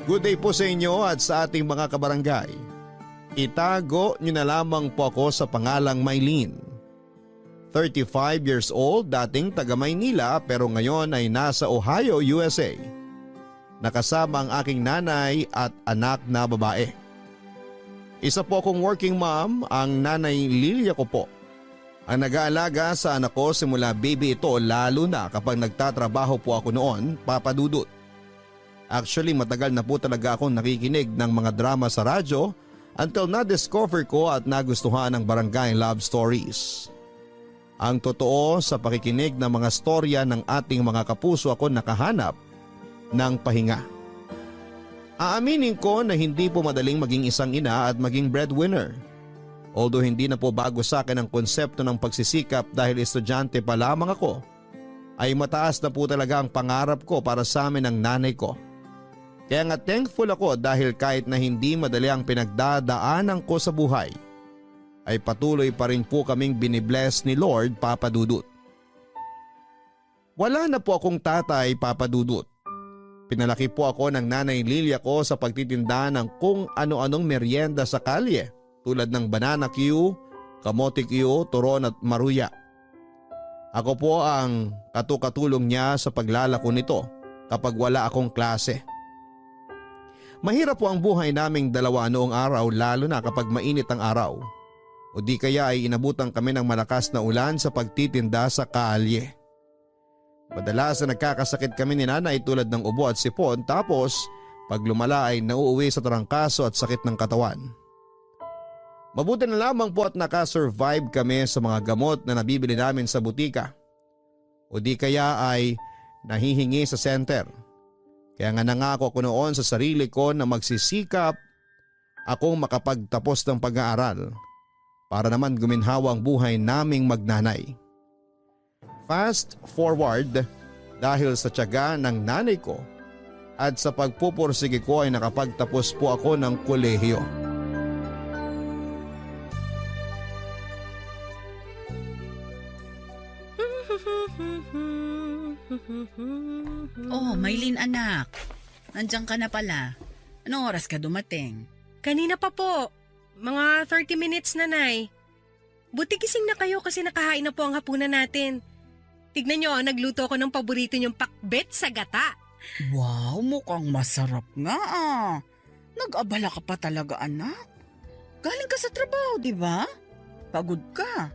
Good day po sa inyo at sa ating mga kabarangay. Itago nyo na lamang po ako sa pangalang Maylene. 35 years old, dating taga Maynila pero ngayon ay nasa Ohio, USA. Nakasama ang aking nanay at anak na babae. Isa po akong working mom, ang nanay Lilia ko po. Ang nag-aalaga sa anak ko simula baby ito lalo na kapag nagtatrabaho po ako noon, Papa Dudut. Actually matagal na po talaga akong nakikinig ng mga drama sa radyo until na-discover ko at nagustuhan ang Barangay Love Stories. Ang totoo sa pakikinig ng mga storya ng ating mga kapuso ako nakahanap ng pahinga. Aaminin ko na hindi po madaling maging isang ina at maging breadwinner. Although hindi na po bago sa akin ang konsepto ng pagsisikap dahil estudyante pa lamang ako, ay mataas na po talaga ang pangarap ko para sa amin ng nanay ko. Kaya nga thankful ako dahil kahit na hindi madali ang pinagdadaanan ko sa buhay, ay patuloy pa rin po kaming binibless ni Lord, Papa Dudut. Wala na po akong tatay, Papa Dudut. Pinalaki po ako ng nanay Lilia ko sa pagtitinda ng kung ano-anong merienda sa kalye tulad ng banana Q, kamote Q, turon at maruya. Ako po ang katukatulong niya sa paglalako nito kapag wala akong klase. Mahirap po ang buhay naming dalawa noong araw lalo na kapag mainit ang araw. O di kaya ay inabutan kami ng malakas na ulan sa pagtitinda sa kalye. Madalas na nagkakasakit kami ni nanay tulad ng ubo at sipon tapos pag lumala ay nauuwi sa tarangkaso at sakit ng katawan. Mabuti na lamang po at nakasurvive kami sa mga gamot na nabibili namin sa butika. O di kaya ay nahihingi sa center. Kaya nga nangako ko noon sa sarili ko na magsisikap akong makapagtapos ng pag-aaral para naman guminhawa ang buhay naming magnanay. Fast forward dahil sa tiyaga ng nanay ko at sa pagpupursige ko ay nakapagtapos po ako ng kolehiyo. Oh, Maylene anak. Nandiyan ka na pala. Anong oras ka dumating? Kanina pa po. Mga 30 minutes na, Nay. Buti gising na kayo kasi nakahain na po ang hapunan natin. Tignan nyo, nagluto ko ng paborito nyong pakbet sa gata. Wow, mukhang masarap nga ah. Nag-abala ka pa talaga anak. Galing ka sa trabaho, di ba? Pagod ka.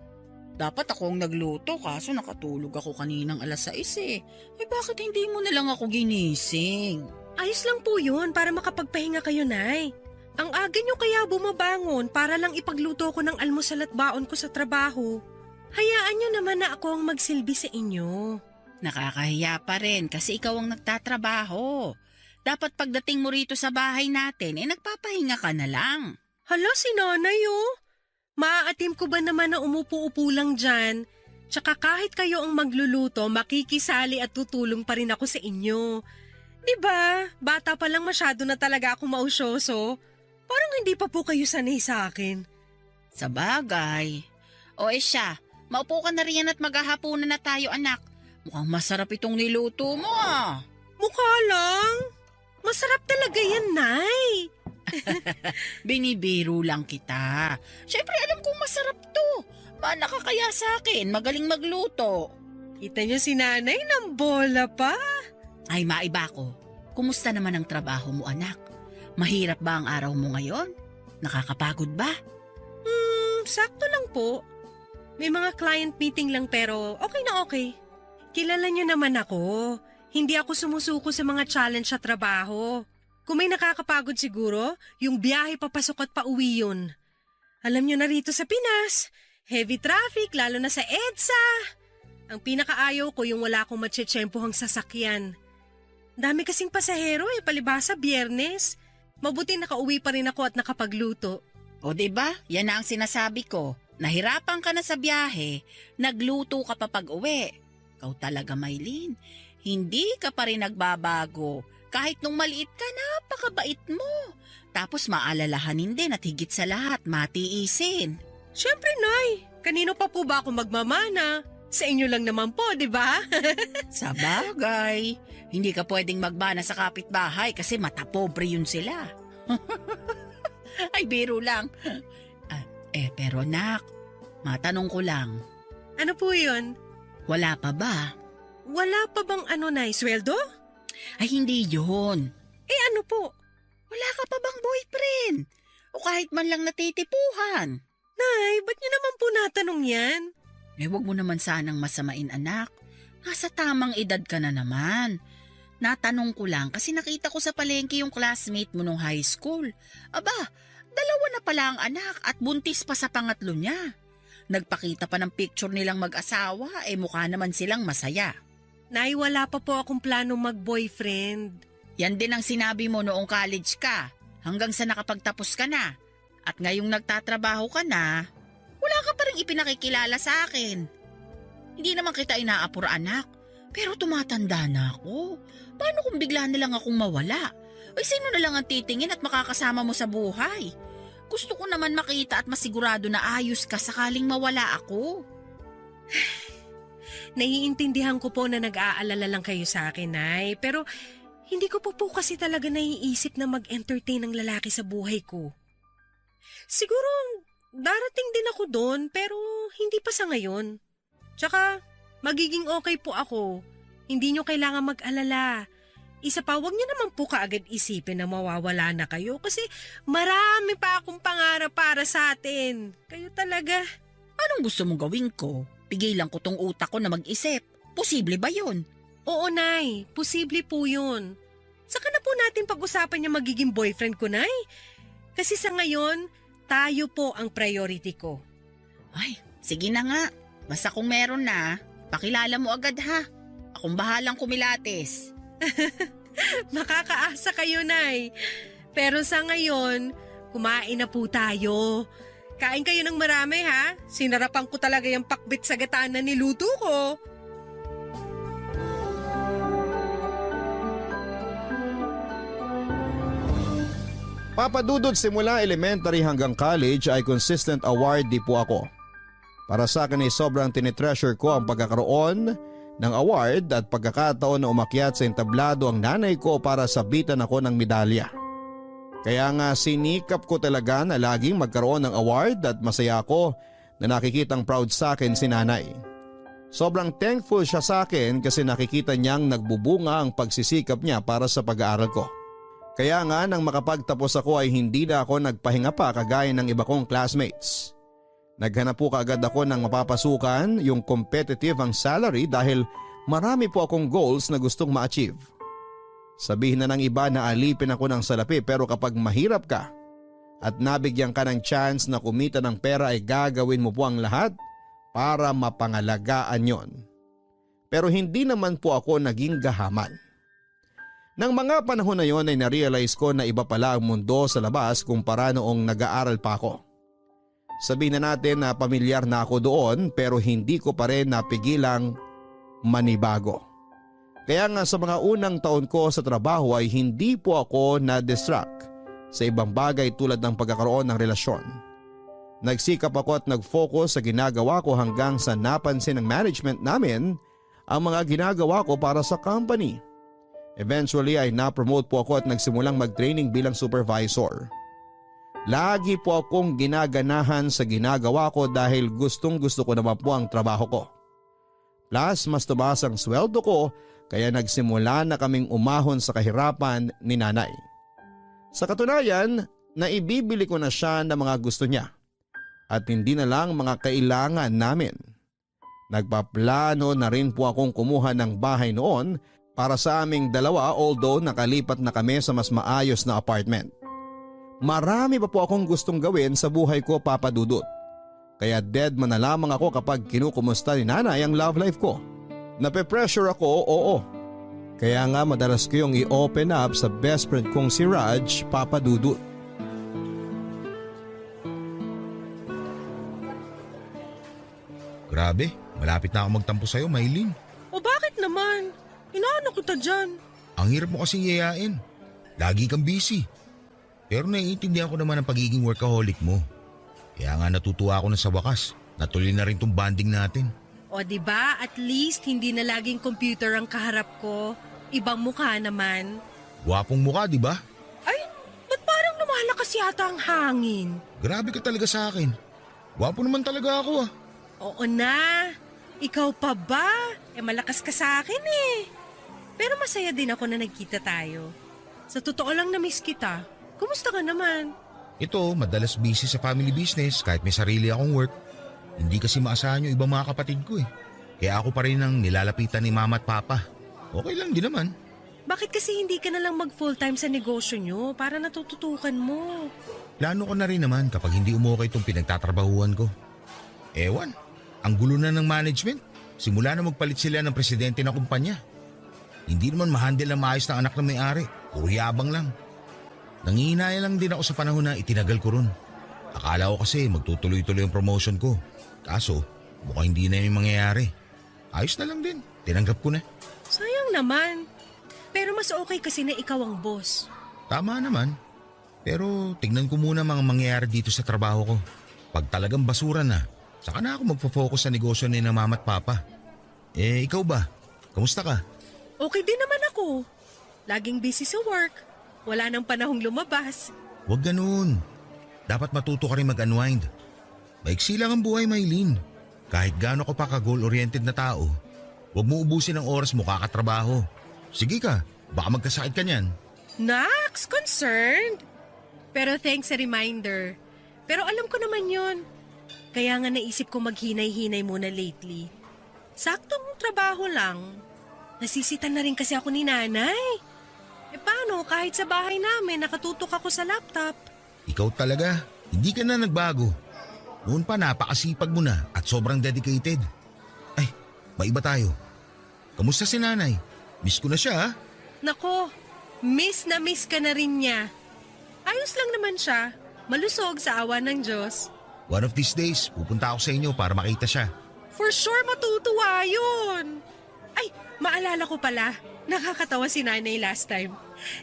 Dapat ako ang nagluto kaso nakatulog ako kaninang alas 6 eh. Bakit hindi mo na lang ako ginising? Ayos lang po yun para makapagpahinga kayo, Nay. Ang aga nyo kaya bumabangon para lang ipagluto ko ng almusal at baon ko sa trabaho. Hayaan nyo naman na ako ang magsilbi sa inyo. Nakakahiya pa rin kasi ikaw ang nagtatrabaho. Dapat pagdating mo rito sa bahay natin, nagpapahinga ka na lang. Hala, si Nanay oh. Maaatim ko ba naman na umupo-upo lang dyan? Tsaka kahit kayo ang magluluto, makikisali at tutulong pa rin ako sa inyo. Diba? Bata pa lang masyado na talaga ako mausyoso. Parang hindi pa po kayo sanay sa akin. Sa bagay. O siya, maupo ka na riyan at maghahapunan na tayo anak. Mukhang masarap itong niluto mo ah. Mukha lang. Masarap talaga yan, Nay. Binibiro lang kita. Siyempre alam kong masarap to. Mana ka kaya sa akin, magaling magluto. Kita niyo si Nanay ng bola pa. Ay maiba ko. Kumusta naman ang trabaho mo anak? Mahirap ba ang araw mo ngayon? Nakakapagod ba? Sakto lang po. May mga client meeting lang pero okay na okay. Kilala niyo naman ako. Hindi ako sumusuko sa mga challenge sa trabaho. Kung may nakakapagod siguro, yung biyahe papasok at pauwi yun. Alam niyo na rito sa Pinas, heavy traffic lalo na sa EDSA. Ang pinakaayaw ko yung wala akong matsyetsyempohang sasakyan. Dami kasing pasahero palibasa Biyernes. Mabuti nakauwi pa rin ako at nakapagluto. O diba, yan na ang sinasabi ko. Nahirapan ka na sa biyahe, nagluto ka pa pag-uwi. Ikaw talaga Maylene, hindi ka pa rin nagbabago. Kahit nung maliit ka, napakabait mo. Tapos maalalahanin din at higit sa lahat, matiisin. Siyempre, Nay. Kanino pa po ba ako magmamana? Sa inyo lang naman po, di ba? Sa bagay, hindi ka pwedeng magbana sa kapitbahay kasi matapobre yun sila. Ay, biro lang. Pero nak, matanong ko lang, Ano po yun? wala pa ba? Wala pa bang Nay, sweldo? Ay, hindi yun. Ano po? Wala ka pa bang boyfriend? O kahit man lang natitipuhan? Nay, ba't niyo naman po natanong yan? Huwag mo naman sanang masamain, anak. Nasa tamang edad ka na naman. Natanong ko lang kasi nakita ko sa palengke yung classmate mo nung high school. Aba, 2 na pala ang anak at buntis pa sa pangatlo niya. Nagpakita pa ng picture nilang mag-asawa, mukha naman silang masaya. Nay, wala pa po akong plano mag-boyfriend. Yan din ang sinabi mo noong college ka, hanggang sa nakapagtapos ka na. At ngayong nagtatrabaho ka na, wala ka pa rin ipinakikilala sa akin. Hindi naman kita inaapura, anak, pero tumatanda na ako. Paano kung bigla na lang akong mawala? O sino na lang ang titingin at makakasama mo sa buhay? Gusto ko naman makita at masigurado na ayos ka sakaling mawala ako. Naiintindihan ko po na nag-aalala lang kayo sa akin, Nay. Pero hindi ko po kasi talaga naiisip na mag-entertain ng lalaki sa buhay ko. Siguro darating din ako doon pero hindi pa sa ngayon. Tsaka magiging okay po ako. Hindi nyo kailangan mag-alala. Isa pa, huwag niyo naman po kaagad isipin na mawawala na kayo kasi marami pa akong pangarap para sa atin. Kayo talaga. Anong gusto mong gawin ko? Pigilan ko tong utak ko na mag-isip. Posible ba yun? Oo, Nay. Posible po yun. Saka na po natin pag-usapan yung magiging boyfriend ko, Nay. Kasi sa ngayon, tayo po ang priority ko. Ay, sige na nga. Basta kung meron na, pakilala mo agad ha. Akong bahalang kumilates. Makakaasa kayo, Nay. Pero sa ngayon, kumain na po tayo. Kain kayo ng marami, ha? Sinarapan ko talaga yung pakbit sa gataan na niluto ko. Papadudod simula elementary hanggang college ay consistent awardee po ako. Para sa akin ay sobrang tinitreasure ko ang pagkakaroon ng award at pagkakataon na umakyat sa entablado ang nanay ko para sabitan ako ng medalya. Kaya nga sinikap ko talaga na laging magkaroon ng award at masaya ako na nakikitang proud sa akin si nanay. Sobrang thankful siya sa akin kasi nakikita niyang nagbubunga ang pagsisikap niya para sa pag-aaral ko. Kaya nga nang makapagtapos ako ay hindi na ako nagpahinga pa kagaya ng iba kong classmates. Naghanap po kaagad ako ng mapapasukan, yung competitive ang salary dahil marami po akong goals na gustong ma-achieve. Sabihin na ng iba na alipin ako ng salapi pero kapag mahirap ka at nabigyan ka ng chance na kumita ng pera ay gagawin mo po ang lahat para mapangalagaan yon. Pero hindi naman po ako naging gahaman. Nang mga panahon na yon ay narealize ko na iba pala ang mundo sa labas kumpara noong nag-aaral pa ako. Sabihin na natin na pamilyar na ako doon pero hindi ko pa rin napigilang manibago. Kaya nga sa mga unang taon ko sa trabaho ay hindi po ako na-distract sa ibang bagay tulad ng pagkakaroon ng relasyon. Nagsikap ako at nag-focus sa ginagawa ko hanggang sa napansin ng management namin ang mga ginagawa ko para sa company. Eventually ay na-promote po ako at nagsimulang mag-training bilang supervisor. Lagi po akong ginaganahan sa ginagawa ko dahil gustong-gusto ko naman po ang trabaho ko. Plus mas tumaas ang sweldo ko kaya nagsimula na kaming umahon sa kahirapan ni nanay. Sa katunayan, naibibili ko na siya ng mga gusto niya at hindi na lang mga kailangan namin. Nagpaplano na rin po akong kumuha ng bahay noon para sa aming dalawa although nakalipat na kami sa mas maayos na apartment. Marami pa po akong gustong gawin sa buhay ko, Papa Dudut. Kaya dead man na lamang ako kapag kinukumusta ni nanay ang love life ko. Nape-pressure ako, oo. Kaya nga madalas ko yung i-open up sa best friend kong si Raj, Papa Dudut. Grabe, malapit na ako magtampo sa'yo, Maylin. O bakit naman? Inaano kita dyan? Ang hirap mo kasing yayain. Lagi kang busy. Pero naiintindihan ko naman ang pagiging workaholic mo. Kaya nga natutuwa ako na sa wakas. Natuloy na rin tong bonding natin. O di ba at least hindi na laging computer ang kaharap ko. Ibang mukha naman. Gwapong mukha, di ba? Ay, ba't parang lumalakas yata ang hangin? Grabe ka talaga sa akin. Gwapo naman talaga ako ah. Oo na. Ikaw pa ba? Malakas ka sa akin eh. Pero masaya din ako na nagkita tayo. Sa totoo lang na-miss kita. Kumusta ka naman? Ito, madalas busy sa family business kahit may sarili akong work. Hindi kasi maasahan yung ibang mga kapatid ko eh. Kaya ako pa rin ang nilalapitan ni mama at papa. Okay lang din naman. Bakit kasi hindi ka na lang mag full-time sa negosyo nyo para natututukan mo? Plano ko na rin naman kapag hindi umukay itong pinagtatrabahuan ko. Ewan, ang gulo na ng management. Simula na magpalit sila ng presidente ng kumpanya. Hindi naman ma-handle ang maayos ng anak ng may-ari. Puro yabang lang. Nangihinaya lang din ako sa panahon na itinagal ko ron. Akala ko kasi magtutuloy-tuloy ang promotion ko. Kaso, mukhang hindi na yung mangyayari. Ayos na lang din. Tinanggap ko na. Sayang naman. Pero mas okay kasi na ikaw ang boss. Tama naman. Pero tignan ko muna mga mangyayari dito sa trabaho ko. Pag talagang basura na, saka na ako magpo-focus sa negosyo ni na mama at papa. Ikaw ba? Kamusta ka? Okay din naman ako. Laging busy sa work. Wala nang panahong lumabas. Huwag ganun. Dapat matuto ka rin mag-unwind. Maiksi lang ang buhay, Maylin. Kahit gaano ka pa ka-goal-oriented na tao, huwag mo ubusin ang oras mo kakatrabaho. Sige ka, baka magkasakit ka niyan. Nax, concerned. Pero thanks sa reminder. Pero alam ko naman yon. Kaya nga naisip ko maghinay-hinay muna lately. Saktong trabaho lang. Nasisitan na rin kasi ako ni nanay. Paano kahit sa bahay namin nakatutok ako sa laptop? Ikaw talaga, hindi ka na nagbago. Noon pa napakasipag mo na at sobrang dedicated. Ay, maiba tayo. Kamusta si nanay? Miss ko na siya ha? Nako, miss na miss ka na rin niya. Ayos lang naman siya. Malusog sa awa ng Diyos. One of these days, pupunta ako sa inyo para makita siya. For sure matutuwa yun. Ay, maalala ko pala. Nakakatawa si nanay last time.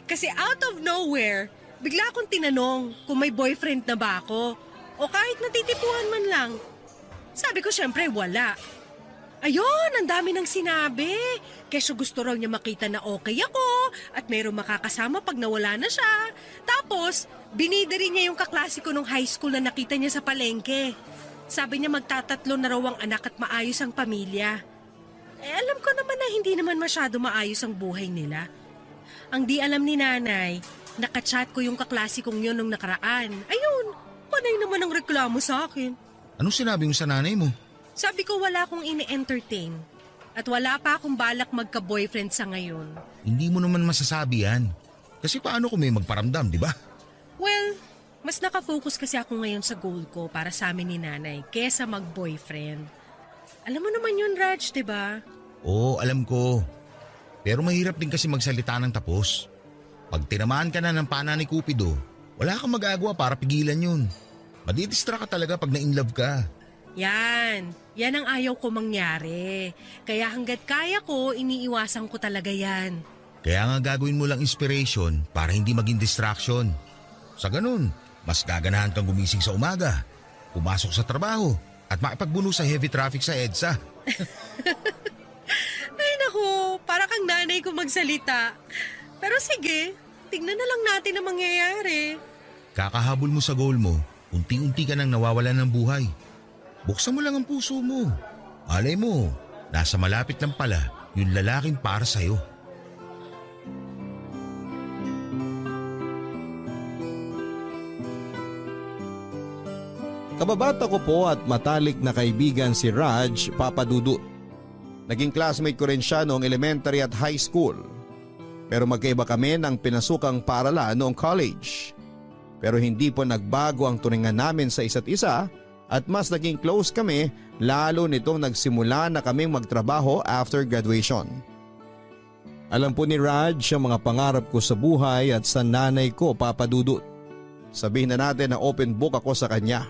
Kasi out of nowhere, bigla akong tinanong kung may boyfriend na ba ako. O kahit natitipuhan man lang. Sabi ko syempre wala. Ayun, ang dami nang sinabi. Kesyo gusto raw niya makita na okay ako at mayroong makakasama pag nawala na siya. Tapos, binida rin niya yung kaklase ko nung high school na nakita niya sa palengke. Sabi niya magtatatlo na raw ang anak at maayos ang pamilya. Alam ko naman na hindi naman masyado maayos ang buhay nila. Ang di alam ni nanay, nakachat ko yung kaklase kong yun nung nakaraan. Ayun, panay naman ang reklamo sa akin. Anong sinabi mo sa nanay mo? Sabi ko wala akong ini-entertain at wala pa akong balak magka-boyfriend sa ngayon. Hindi mo naman masasabi yan. Kasi paano kung may magparamdam, di ba? Well, mas nakafocus kasi ako ngayon sa goal ko para sa amin ni nanay kesa mag-boyfriend. Alam mo naman yun, Raj, di ba? Oo, alam ko. Pero mahirap din kasi magsalita ng tapos. Pag tinamaan ka na ng pana ni Cupido, wala kang magagawa para pigilan yun. Madidistra ka talaga pag na-inlove ka. Yan ang ayaw ko mangyari. Kaya hanggat kaya ko, iniiwasan ko talaga yan. Kaya nga gagawin mo lang inspiration para hindi maging distraction. Sa ganun, mas gaganahan kang gumising sa umaga, pumasok sa trabaho, at makipagbuno sa heavy traffic sa EDSA. Ay naku, para kang nanay ko magsalita. Pero sige, tignan na lang natin ang mangyayari. Kakahabol mo sa goal mo, unti-unti ka nang nawawalan ng buhay. Buksan mo lang ang puso mo. Alay mo, nasa malapit lang pala yung lalaking para sa'yo. Kababata ko po at matalik na kaibigan si Raj Papadudut. Naging classmate ko rin siya noong elementary at high school. Pero magkaiba kami ng pinasukang paaralan noong college. Pero hindi po nagbago ang turingan namin sa isa't isa at mas naging close kami lalo nitong nagsimula na kaming magtrabaho after graduation. Alam po ni Raj ang mga pangarap ko sa buhay at sa nanay ko, Papadudut. Sabihin na natin na open book ako sa kanya.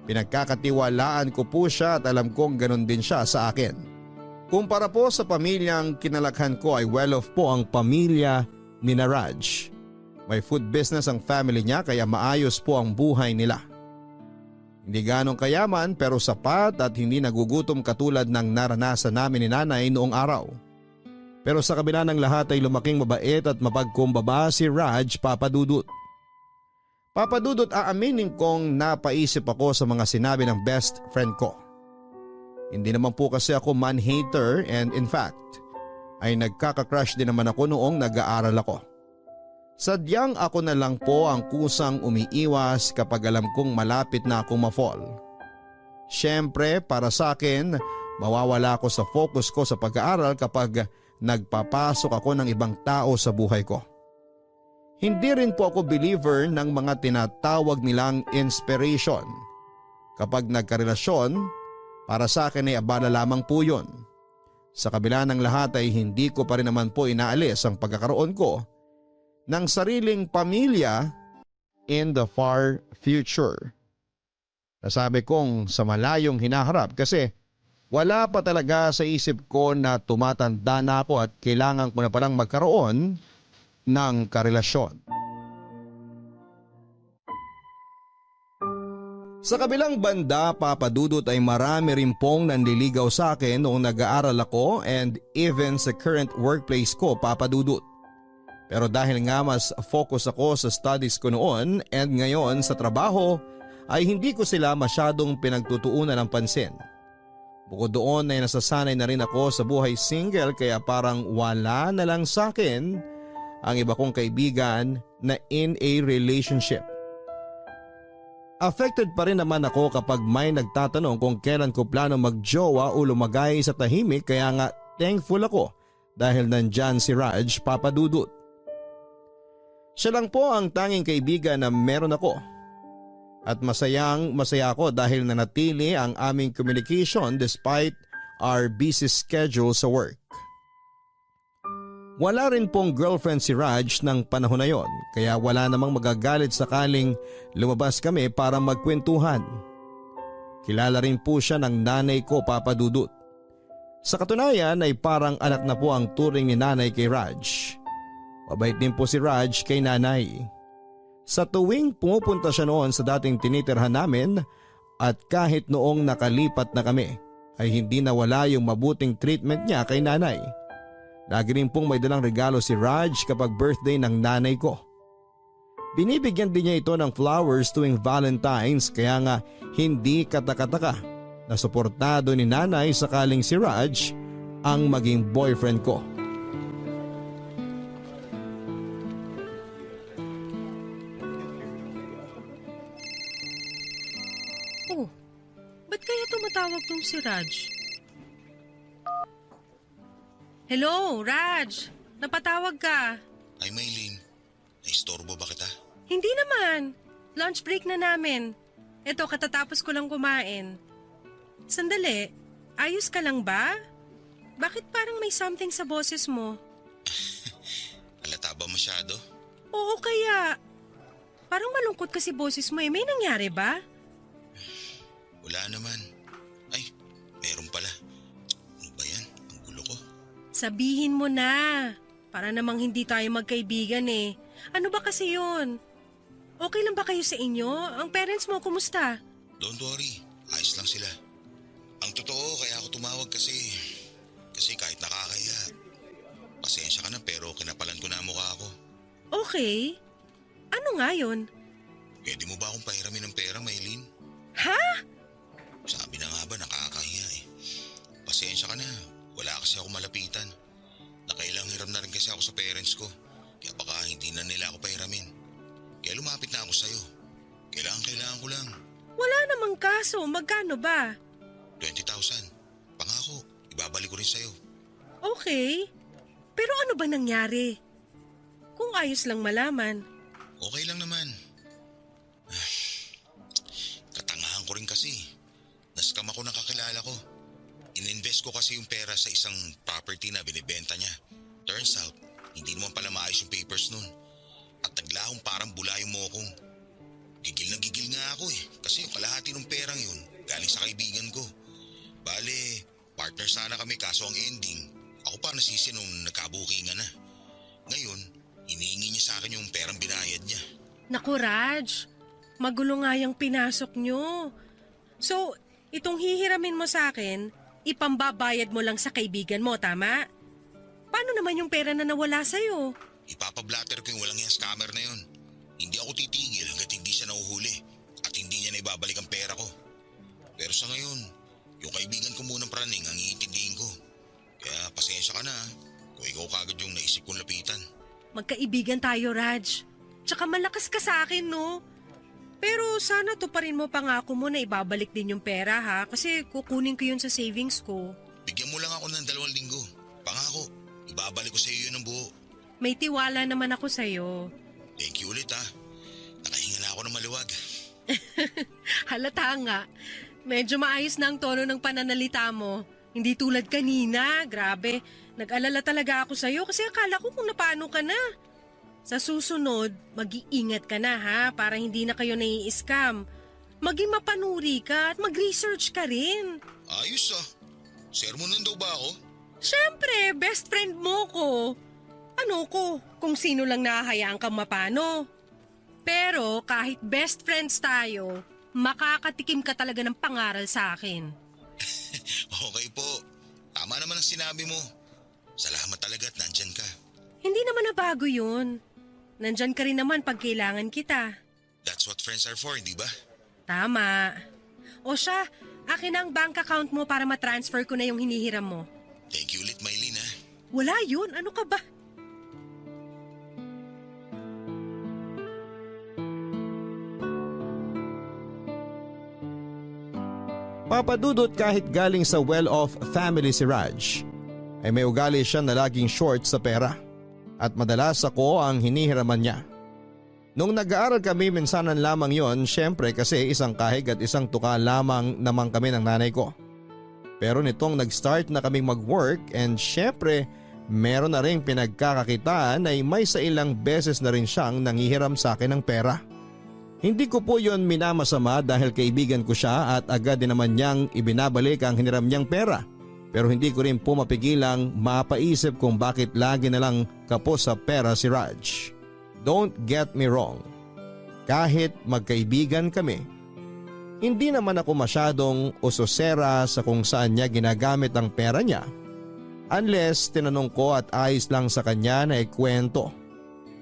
Pinagkakatiwalaan ko po siya at alam kong ganun din siya sa akin. Kumpara po sa pamilyang kinalakhan ko ay well-off po ang pamilya ni na Raj. May food business ang family niya kaya maayos po ang buhay nila. Hindi ganong kayaman pero sapat at hindi nagugutom katulad ng naranasan namin ni nanay noong araw. Pero sa kabila ng lahat ay lumaking mabait at mapagkumbaba si Raj, Papa Dudut. Papa Dudut, aaminin kong napaisip ako sa mga sinabi ng best friend ko. Hindi naman po kasi ako man-hater and in fact ay nagkaka-crush din naman ako noong nag-aaral ako. Sadyang ako na lang po ang kusang umiiwas kapag alam kong malapit na akong ma-fall. Siyempre para sa akin, mawawala ako sa focus ko sa pag-aaral kapag nagpapasok ako ng ibang tao sa buhay ko. Hindi rin po ako believer ng mga tinatawag nilang inspiration. Kapag nagkarelasyon, para sa akin ay abala lamang po yun. Sa kabila ng lahat ay hindi ko pa rin naman po inaalis ang pagkakaroon ko ng sariling pamilya in the far future. Nasabi kong sa malayong hinaharap kasi wala pa talaga sa isip ko na tumatanda na ako at kailangan ko na palang magkaroon ng karelasyon. Sa kabilang banda, Papa Dudut, ay marami rin pong nanliligaw sa akin noong nag-aaral ako and even sa current workplace ko, Papa Dudut. Pero dahil nga mas focus ako sa studies ko noon and ngayon sa trabaho ay hindi ko sila masyadong pinagtutuunan ng pansin. Bukod doon ay nasasanay na rin ako sa buhay single kaya parang wala na lang sa akin ang iba kong kaibigan na in a relationship. Affected pa rin naman ako kapag may nagtatanong kung kailan ko plano magjowa o lumagay sa tahimik kaya nga thankful ako dahil nandyan si Raj, Papa Dudut. Siya lang po ang tanging kaibigan na meron ako. At masaya ako dahil nanatili ang aming communication despite our busy schedule sa work. Wala rin pong girlfriend si Raj ng panahon na yon kaya wala namang magagalit sakaling lumabas kami para magkwentuhan. Kilala rin po siya ng nanay ko, Papa Dudut. Sa katunayan ay parang anak na po ang turing ni nanay kay Raj. Mabait din po si Raj kay nanay. Sa tuwing pumupunta siya noon sa dating tinitirhan namin at kahit noong nakalipat na kami ay hindi nawala yung mabuting treatment niya kay nanay. Lagi rin pong may dalang regalo si Raj kapag birthday ng nanay ko. Binibigyan din niya ito ng flowers tuwing Valentine's kaya nga hindi katakataka na suportado ni nanay sakaling si Raj ang maging boyfriend ko. Oh, ba't kaya tumatawag tong si Raj? Hello, Raj. Napatawag ka. Ay Maylene, naistorbo ba kita? Hindi naman. Lunch break na namin. Eto, katatapos ko lang kumain. Sandali, ayos ka lang ba? Bakit parang may something sa boses mo? Halata ba masyado? Oo kaya. Parang malungkot kasi boses mo eh. May nangyari ba? Wala naman. Ay, meron pala. Ano ba yan? Ang gulo ko. Sabihin mo na. Para namang hindi tayo magkaibigan eh. Ano ba kasi yun? Okay lang ba kayo sa inyo? Ang parents mo, kumusta? Don't worry, ayos lang sila. Ang totoo, kaya ako tumawag kasi kahit nakakaya. Pasensya ka na pero kinapalan ko na ang mukha ko. Okay. Ano nga yun? Pwede mo ba akong pahiramin ng pera, Maylene? Ha? Sabi na nga ba, nakakahiya eh. Pasensya ka na, wala kasi ako malapitan. Nakailang hiram na rin kasi ako sa parents ko. Kaya baka hindi na nila ako pahiramin. Kaya lumapit na ako sa'yo. Kailangan ko lang. Wala namang kaso. Magkano ba? 20,000. Pangako, ibabalik ko rin sa'yo. Okay. Pero ano ba nangyari? Kung ayos lang malaman. Okay lang naman. Katangahan ko rin kasi. Naskam ako ng kakilala ko. Ininvest ko kasi yung pera sa isang property na binibenta niya. Turns out, hindi naman pala maayos yung papers nun. At naglahong parang bula yung mokong. Gigil na gigil nga ako eh. Kasi yung kalahati ng perang yun, galing sa kaibigan ko. Bale, partner sana kami kaso ang ending, ako pa nasisi nung nagkabukingan na. Ngayon, hinihingi niya sa akin yung perang binayad niya. Naku Raj, magulo nga yung pinasok nyo. So, itong hihiramin mo sa akin, ipambabayad mo lang sa kaibigan mo, tama? Paano naman yung pera na nawala sa'yo? Ipapablatter ko yung walang yung scammer na yun. Hindi ako titigil hanggat hindi siya nahuhuli at hindi niya na ibabalik ang pera ko. Pero sa ngayon, yung kaibigan ko munang praning ang iintindihin ko. Kaya pasensya ka na kung ikaw kagad yung naisip kong lapitan. Magkaibigan tayo, Raj. Tsaka malakas ka sa akin, no? Pero sana tuparin mo pangako mo na ibabalik din yung pera, ha? Kasi kukunin ko yun sa savings ko. Bigyan mo lang ako ng 2 linggo. Pangako, ibabalik ko sa iyo yun ng buo. May tiwala naman ako sa'yo. Thank you ulit ha. Nakahinga na ako ng maluwag. Halata nga. Medyo maayos na ang tono ng pananalita mo. Hindi tulad kanina, grabe. Nag-alala talaga ako sa'yo kasi akala ko kung napaano ka na. Sa susunod, mag-iingat ka na ha para hindi na kayo nai-scam. Maging mapanuri ka at mag-research ka rin. Ayos ah. Sermonan daw ba ako? Siyempre, best friend mo ko. Ano ko, kung sino lang nahahayaan kang mapano. Pero kahit best friends tayo, makakatikim ka talaga ng pangaral sa akin. Okay po. Tama naman ang sinabi mo. Salamat talaga at nandyan ka. Hindi naman na bago yun. Nandyan ka rin naman pag kailangan kita. That's what friends are for, di ba? Tama. O siya, akin na ang bank account mo para matransfer ko na yung hinihiram mo. Thank you ulit, Maylin ha. Wala yun, ano ka ba? Papadudot kahit galing sa well-off family si Raj, ay may ugali siya na laging short sa pera at madalas ako ang hinihiraman niya. Nung nag-aaral kami minsanan lamang yon, syempre kasi isang kahig at isang tuka lamang naman kami ng nanay ko. Pero nitong nag-start na kaming mag-work and syempre meron na rin pinagkakakitaan ay may sa ilang beses na rin siyang nangihiram sa akin ng pera. Hindi ko po yon minamasama dahil kaibigan ko siya at agad din naman niyang ibinabalik ang hiniram niyang pera. Pero hindi ko rin po mapigilang mapaisip kung bakit lagi na lang kapos sa pera si Raj. Don't get me wrong. Kahit magkaibigan kami, hindi naman ako masyadong usosera sa kung saan niya ginagamit ang pera niya. Unless tinanong ko at ayos lang sa kanya na ikwento.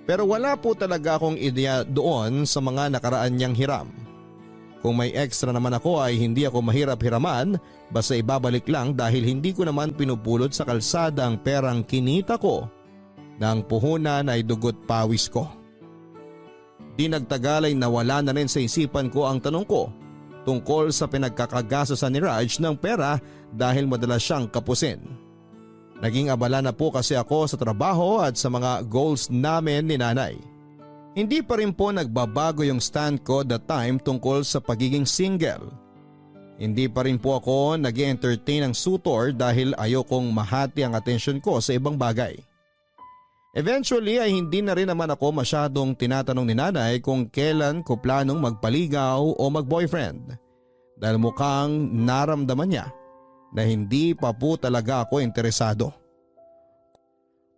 Pero wala po talaga akong ideya doon sa mga nakaraan niyang hiram. Kung may extra naman ako ay hindi ako mahirap hiraman basta ibabalik lang dahil hindi ko naman pinupulot sa kalsada ang perang kinita ko na ang puhunan ay dugot pawis ko. Di nagtagal ay nawala na rin sa isipan ko ang tanong ko tungkol sa pinagkakagasasan ni Raj ng pera dahil madalas siyang kapusin. Naging abala na po kasi ako sa trabaho at sa mga goals namin ni nanay. Hindi pa rin po nagbabago yung stand ko that time tungkol sa pagiging single. Hindi pa rin po ako nag-entertain ng suitor dahil ayokong mahati ang atensyon ko sa ibang bagay. Eventually ay hindi na rin naman ako masyadong tinatanong ni nanay kung kailan ko planong magpaligaw o mag-boyfriend dahil mukhang naramdaman niya na hindi pa po talaga ako interesado.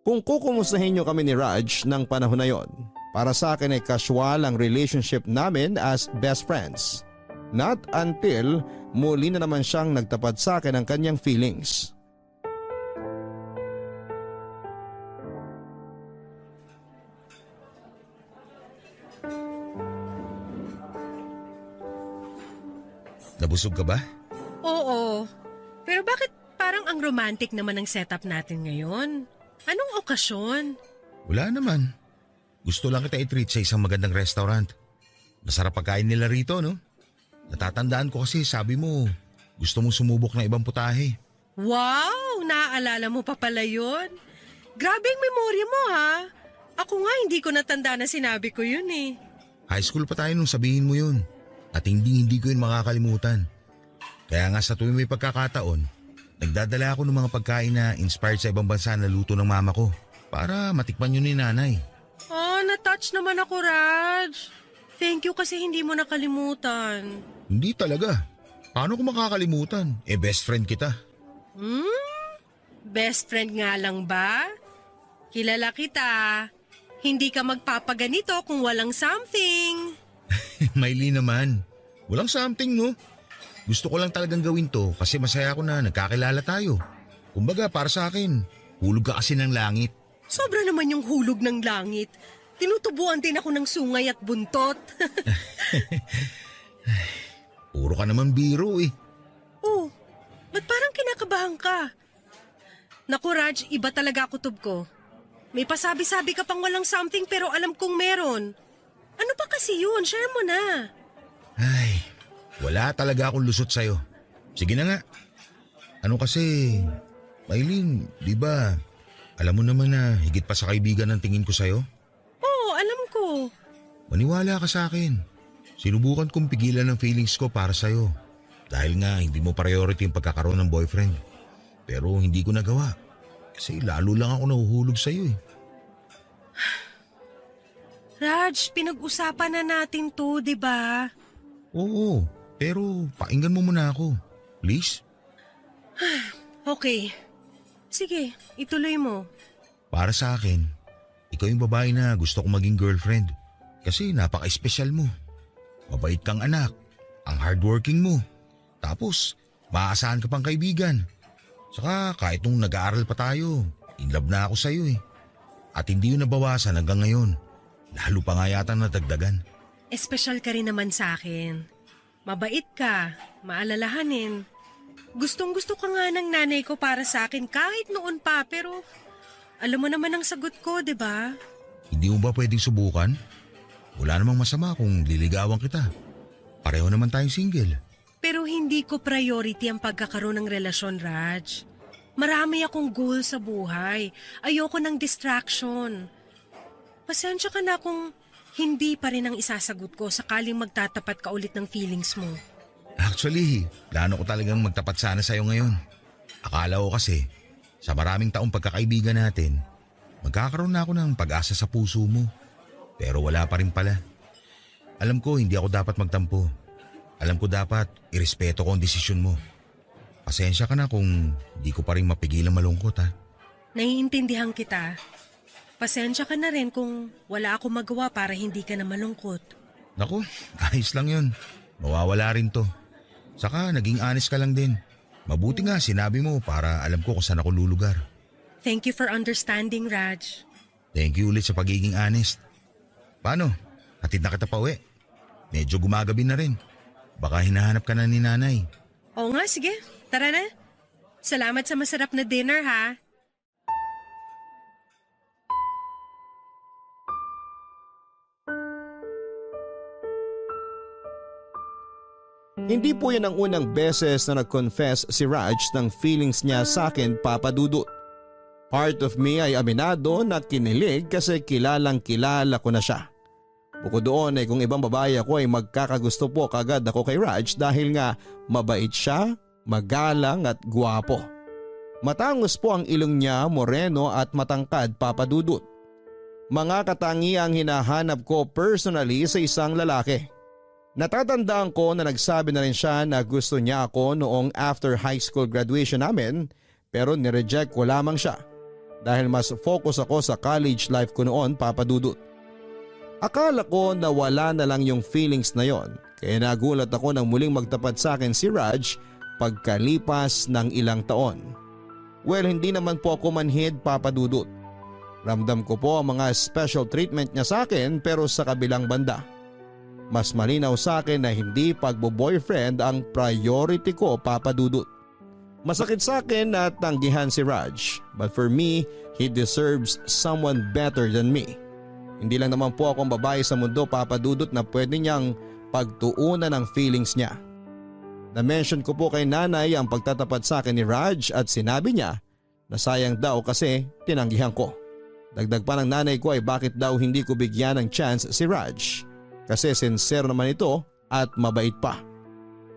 Kung kukumustahin niyo kami ni Raj ng panahon na yon, para sa akin ay casual ang relationship namin as best friends. Not until muli na naman siyang nagtapat sa akin ng kanyang feelings. Nabusog ka ba? Oo. Pero bakit parang ang romantic naman ang setup natin ngayon? Anong okasyon? Wala naman. Gusto lang kita i-treat sa isang magandang restaurant. Masarap pagkain nila rito, no? Natatandaan ko kasi sabi mo, gusto mong sumubok ng ibang putahe. Wow! Naaalala mo pa pala yun? Grabe ang memorya mo ha! Ako nga hindi ko natanda na sinabi ko yun eh. High school pa tayo nung sabihin mo yun. At hindi ko yun makakalimutan. Kaya nga sa tuwing may pagkakataon, nagdadala ako ng mga pagkain na inspired sa ibang bansa na luto ng mama ko para matikman yun ni nanay. Oh, na-touch naman ako, Raj. Thank you kasi hindi mo nakalimutan. Hindi talaga. Paano ko makakalimutan? Best friend kita. Best friend nga lang ba? Kilala kita. Hindi ka magpapaganito kung walang something. Maylin naman. Walang something, no? Gusto ko lang talagang gawin to kasi masaya ako na nagkakilala tayo. Kumbaga para sa akin, hulog ka kasi ng langit. Sobra naman yung hulog ng langit. Tinutubuan din ako ng sungay at buntot. Puro ka naman biro eh. Oh, ba't parang kinakabahan ka? Naku Raj, iba talaga kutob ko. May pasabi-sabi ka pang walang something pero alam kong meron. Ano pa kasi yun? Share mo na. Ay, wala talaga akong lusot sa'yo. Sige na nga. Ano kasi, Maylin, di ba, alam mo naman na higit pa sa kaibigan ang tingin ko sa'yo? Oo, alam ko. Maniwala ka sa akin. Sinubukan kong pigilan ang feelings ko para sa'yo. Dahil nga hindi mo priority yung pagkakaroon ng boyfriend. Pero hindi ko nagawa. Kasi lalo lang ako nahuhulog sa'yo eh. Raj, pinag-usapan na natin to, di ba? Oo, pero pakinggan mo muna ako. Please? Okay. Sige, ituloy mo. Para sa akin, ikaw yung babae na gusto kong maging girlfriend. Kasi napaka-espesyal mo. Mabait kang anak, ang hardworking mo. Tapos, maaasahan ka pang kaibigan. Saka kahit nung nag-aaral pa tayo, in love na ako sa'yo eh. At hindi yun nabawasan hanggang ngayon. Lalo pa nga yata nadagdagan. Espesyal ka rin naman sa akin. Mabait ka, maalalahanin. Gustong-gusto ka nga ng nanay ko para sa akin kahit noon pa pero alam mo naman ang sagot ko, di ba? Hindi mo ba pwedeng subukan? Wala namang masama kung liligawan kita. Pareho naman tayong single. Pero hindi ko priority ang pagkakaroon ng relasyon, Raj. Marami akong goal sa buhay. Ayoko ng distraction. Pasensya ka na kung hindi pa rin ang isasagot ko sakaling magtatapat ka ulit ng feelings mo. Actually, plano ko talagang magtapat sana sa'yo ngayon. Akala ko kasi, sa maraming taong pagkakaibigan natin, magkakaroon na ako ng pag-asa sa puso mo. Pero wala pa rin pala. Alam ko hindi ako dapat magtampo. Alam ko dapat irespeto ko ang desisyon mo. Pasensya ka na kung di ko pa rin mapigilang malungkot ha. Naiintindihan kita. Pasensya ka na rin kung wala akong magawa para hindi ka na malungkot. Naku, ayos lang yun. Mawawala rin to. Saka naging honest ka lang din. Mabuti nga sinabi mo para alam ko kung saan ako lulugar. Thank you for understanding, Raj. Thank you ulit sa pagiging honest. Paano? Hatid na kita pa uwi. Medyo gumagabi na rin. Baka hinahanap ka na ni nanay. Oo nga, sige. Tara na. Salamat sa masarap na dinner, ha? Hindi po yan ang unang beses na nag-confess si Raj ng feelings niya sa akin, Papa Dudut. Part of me ay aminado na kinilig kasi kilalang kilala ko na siya. Bukod doon ay kung ibang babae ako ay magkakagusto po kagad ako kay Raj dahil nga mabait siya, magalang at guwapo. Matangos po ang ilong niya, moreno at matangkad, Papa Dudut. Mga katangiang hinahanap ko personally sa isang lalaki. Natatandaan ko na nagsabi na rin siya na gusto niya ako noong after high school graduation namin pero nireject ko lamang siya dahil mas focus ako sa college life ko noon, Papa Dudut. Akala ko na wala na lang yung feelings na yon kaya nagulat ako nang muling magtapat sa akin si Raj pagkalipas ng ilang taon. Well, hindi naman po ako manhid, Papa Dudut. Ramdam ko po ang mga special treatment niya sa akin pero sa kabilang banda. Mas malinaw sa akin na hindi pagbo-boyfriend ang priority ko, Papa Dudut. Masakit sa akin na tanggihan si Raj, but for me, he deserves someone better than me. Hindi lang naman po akong babae sa mundo, Papa Dudut, na pwede niyang pagtuunan ng feelings niya. Na-mention ko po kay nanay ang pagtatapat sa akin ni Raj at sinabi niya na sayang daw kasi tinanggihan ko. Dagdag pa ng nanay ko ay bakit daw hindi ko bigyan ng chance si Raj. Kasi sincere naman ito at mabait pa.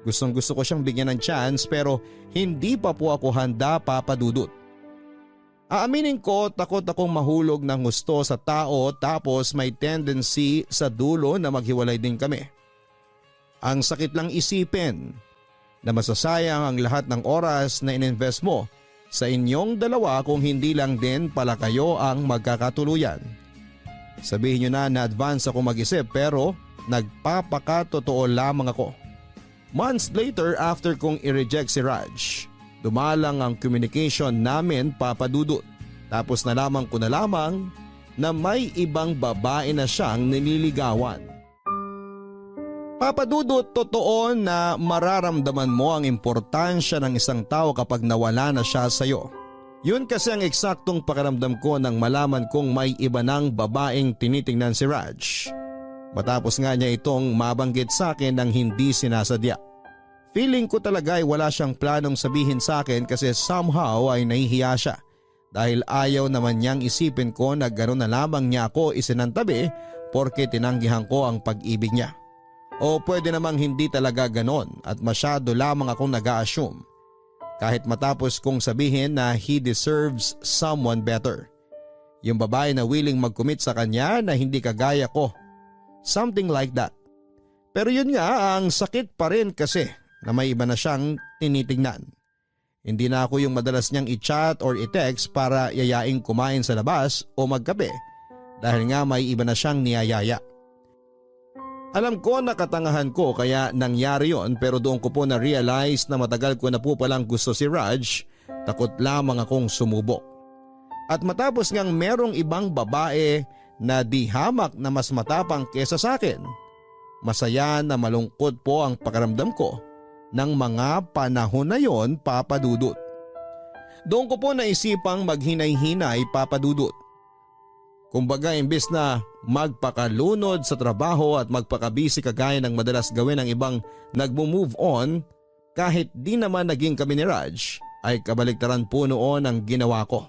Gustong gusto ko siyang bigyan ng chance pero hindi pa po ako handa, Papa Dudut. Aaminin ko, takot akong mahulog ng gusto sa tao tapos may tendency sa dulo na maghiwalay din kami. Ang sakit lang isipin na masasayang ang lahat ng oras na ininvest mo sa inyong dalawa kung hindi lang din pala kayo ang magkakatuluyan. Sabihin nyo na advance ako mag-isip pero nagpapakatotoo lamang ako. Months later after kong i-reject si Raj, dumalang ang communication namin papadudot. Tapos nalaman ko na lamang na may ibang babae na siyang nililigawan. Papadudot, totoo na mararamdaman mo ang importansya ng isang tao kapag nawala na siya sa'yo. Yun kasi ang eksaktong pakiramdam ko nang malaman kong may iba ng babaeng tinitingnan si Raj. Matapos nga niya itong mabanggit sa akin ng hindi sinasadya. Feeling ko talaga ay wala siyang planong sabihin sa akin kasi somehow ay nahihiya siya. Dahil ayaw naman niyang isipin ko na gano'n na lamang niya ako isinantabi porke tinanggihan ko ang pag-ibig niya. O pwede namang hindi talaga gano'n at masyado lamang akong nag-a-assume. Kahit matapos kong sabihin na he deserves someone better. Yung babae na willing mag-commit sa kanya na hindi kagaya ko. Something like that. Pero yun nga, ang sakit pa rin kasi na may iba na siyang tinitingnan. Hindi na ako yung madalas niyang i-chat or i-text para yayaing kumain sa labas o magkape dahil nga may iba na siyang niyayaya. Alam ko na katangahan ko kaya nangyari yon pero doon ko po na-realize na matagal ko na po palang gusto si Raj, takot lamang akong sumubok. At matapos ngang merong ibang babae na di hamak na mas matapang kesa sa akin, masaya na malungkot po ang pakiramdam ko ng mga panahon na yon, papadudot. Doon ko po naisipang maghinay-hinay, papadudot. Kumbaga imbes na magpakalunod sa trabaho at magpakabisi kagaya ng madalas gawin ng ibang nagmo-move on, kahit di naman naging kami ni Raj, ay kabaligtaran po noon ang ginawa ko.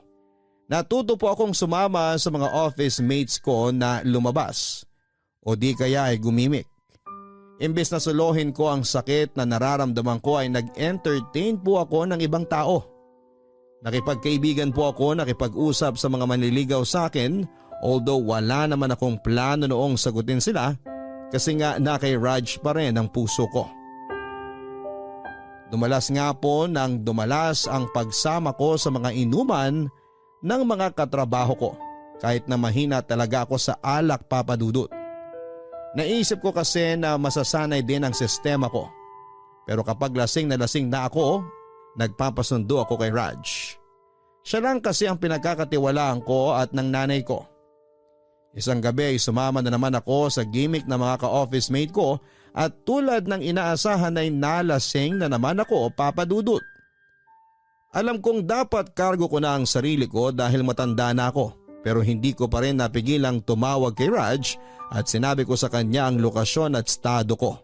Natuto po akong sumama sa mga office mates ko na lumabas o di kaya ay gumimik. Imbes na suluhin ko ang sakit na nararamdaman ko ay nag-entertain po ako ng ibang tao. Nakipagkaibigan po ako, nakipag-usap sa mga manliligaw sa akin although wala naman akong plano noong sagutin sila kasi nga na kay Raj pa rin ang puso ko. Dumalas nga po nang dumalas ang pagsama ko sa mga inuman ng mga katrabaho ko kahit na mahina talaga ako sa alak, papadudot. Naisip ko kasi na masasanay din ang sistema ko. Pero kapag lasing na ako, nagpapasundo ako kay Raj. Siya lang kasi ang pinagkakatiwalaan ko at ng nanay ko. Isang gabi ay sumama na naman ako sa gimmick ng mga ka-office mate ko at tulad ng inaasahan ay nalasing na naman ako, papadudot. Alam kong dapat kargo ko na ang sarili ko dahil matanda na ako pero hindi ko pa rin napigilang tumawag kay Raj at sinabi ko sa kanya ang lokasyon at estado ko.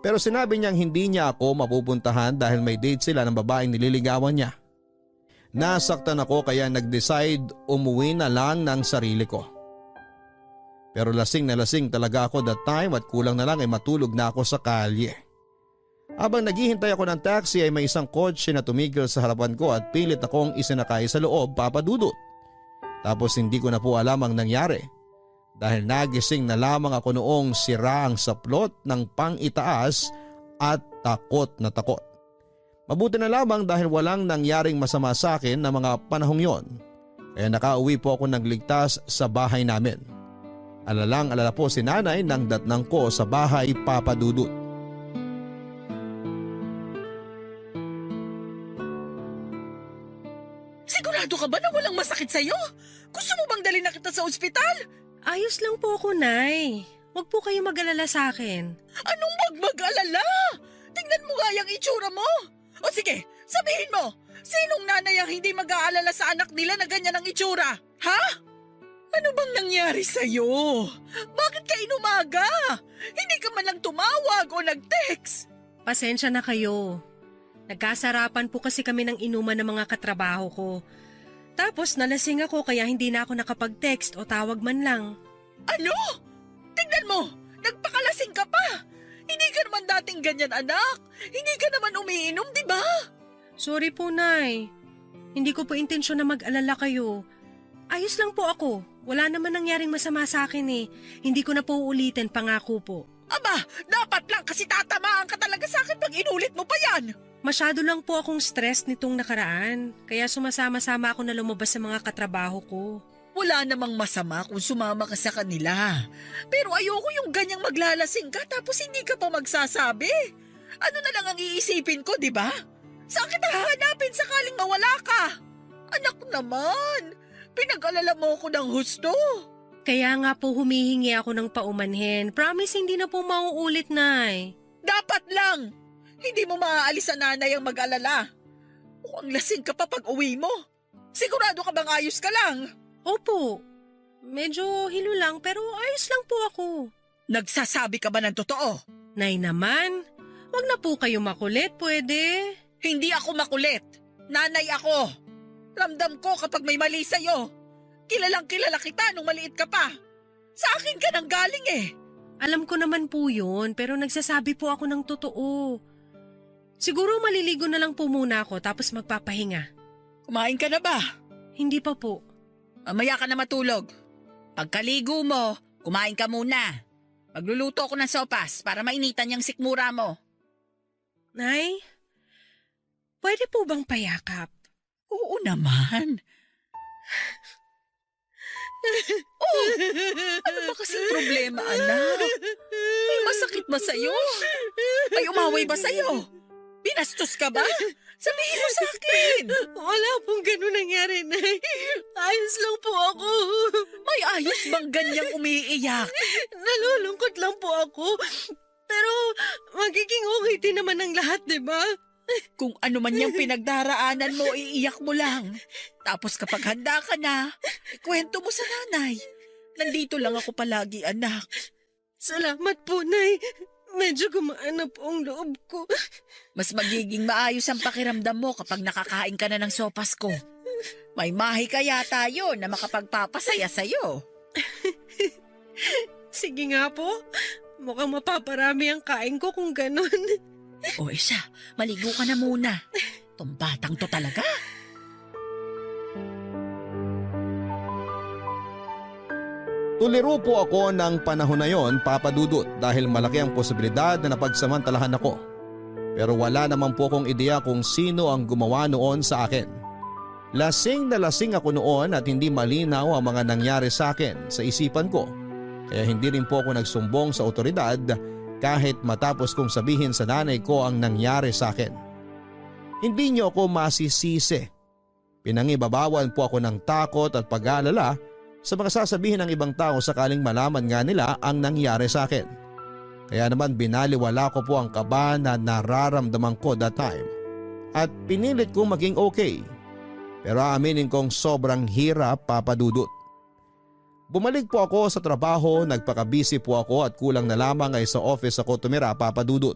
Pero sinabi niyang hindi niya ako mapupuntahan dahil may date sila ng babaeng nililigawan niya. Nasaktan ako kaya nag-decide umuwi na lang ng sarili ko. Pero lasing na lasing talaga ako that time at kulang na lang ay matulog na ako sa kalye. Habang naghihintay ako ng taxi ay may isang kotse na tumigil sa harapan ko at pilit akong isinakay sa loob, papadudot. Tapos hindi ko na po alam ang nangyari dahil nagising na lamang ako noong sira ang saplot ng pang-itaas at takot na takot. Mabuti na lamang dahil walang nangyaring masama sa akin na mga panahong yon. Kaya nakauwi po ako ng ligtas sa bahay namin. Alalang-alala po si nanay nang datnang ko sa bahay, papadudot. Sigurado ka ba na walang masakit sa'yo? Gusto mo bang dalhin na kita sa ospital? Ayos lang po ako, Nay. Huwag po kayo mag-alala sa akin. Anong mag-alala? Tingnan mo nga yung itsura mo. O sige, sabihin mo, sinong nanay ang hindi mag-aalala sa anak nila na ganyan ang itsura? Ha? Ano bang nangyari sa'yo? Bakit ka inumaga? Hindi ka man lang tumawag o nag-text. Pasensya na kayo. Nagkasarapan po kasi kami ng inuman ng mga katrabaho ko. Tapos nalasing ako kaya hindi na ako nakapag-text o tawag man lang. Ano? Tignan mo, nagpakalasing ka pa. Hindi ka naman dating ganyan, anak. Hindi ka naman umiinom, di ba? Sorry po, Nay. Hindi ko po intensyon na mag-alala kayo. Ayos lang po ako. Wala naman nangyaring masama sa akin eh. Hindi ko na po uulitin, pangako po. Aba, dapat lang kasi tatamaan ka talaga sa akin pag inulit mo pa yan. Masyado lang po akong stress nitong nakaraan. Kaya sumasama-sama ako na lumabas sa mga katrabaho ko. Wala namang masama kung sumama ka sa kanila. Pero ayoko yung ganyang maglalasing ka tapos hindi ka pa magsasabi. Ano na lang ang iisipin ko, di ba? Saan kita hahanapin sakaling mawala ka? Anak naman, pinag-alala mo ko ng husto. Kaya nga po humihingi ako ng paumanhin. Promise hindi na po mauulit, Nay. Dapat lang. Hindi mo maaalis sa nanay ang mag-alala. Mukhang lasing ka pa pag uwi mo. Sigurado ka bang ayos ka lang? Opo. Medyo hilo lang pero ayos lang po ako. Nagsasabi ka ba ng totoo? Nay naman, wag na po kayo makulit, pwede? Hindi ako makulit. Nanay ako. Ramdam ko kapag may mali sa'yo. Kilalang kilala kita nung maliit ka pa. Sa akin ka nang galing eh. Alam ko naman po yun, pero nagsasabi po ako ng totoo. Siguro maliligo na lang po muna ako tapos magpapahinga. Kumain ka na ba? Hindi pa po. Mamaya ka na matulog. Pagkaligo mo, kumain ka muna. Magluluto ako ng sopas para mainitan yung sikmura mo. Nay, pwede po bang payakap? Oo naman. Oh, ano ba kasing problema, anak? May masakit ba sa'yo? May umaway ba sa'yo? Binastos ka ba? Sabihin mo sa akin. Wala pong ganun nangyari, Nay. Ayos lang po ako. May ayos bang ganyang umiiyak? Nalulungkot lang po ako. Pero magiging okay din naman ang lahat, di ba? Kung ano man yung pinagdaraanan mo, iiyak mo lang. Tapos kapag handa ka na, ikwento mo sa nanay. Nandito lang ako palagi, anak. Salamat po, Nay. Medyo gumaan na po ang loob ko. Mas magiging maayos ang pakiramdam mo kapag nakakain ka na ng sopas ko. May mahi kaya tayo na makapagpapasaya sa'yo. Sige nga po. Mukhang mapaparami ang kain ko kung ganun. O siya, maligo ka na muna. Tong batang to talaga. Tuliro po ako ng panahon na yon, Papa Dudut, dahil malaki ang posibilidad na napagsamantalahan ako. Pero wala naman po akong ideya kung sino ang gumawa noon sa akin. Lasing na lasing ako noon at hindi malinaw ang mga nangyari sa akin sa isipan ko. Kaya hindi rin po ako nagsumbong sa otoridad kahit matapos kong sabihin sa nanay ko ang nangyari sa akin. Hindi niyo ako masisisi. Pinangibabawan po ako ng takot at pag-aalala sa mga sasabihin ng ibang tao sakaling malaman nga nila ang nangyari sa akin. Kaya naman binaliwala ko po ang kaba na nararamdaman ko that time at pinilit kong maging okay. Pero aaminin kong sobrang hirap, Papa Dudut. Bumalik po ako sa trabaho, nagpaka-busy po ako at kulang na lamang ay sa office ako tumira, Papa Dudut.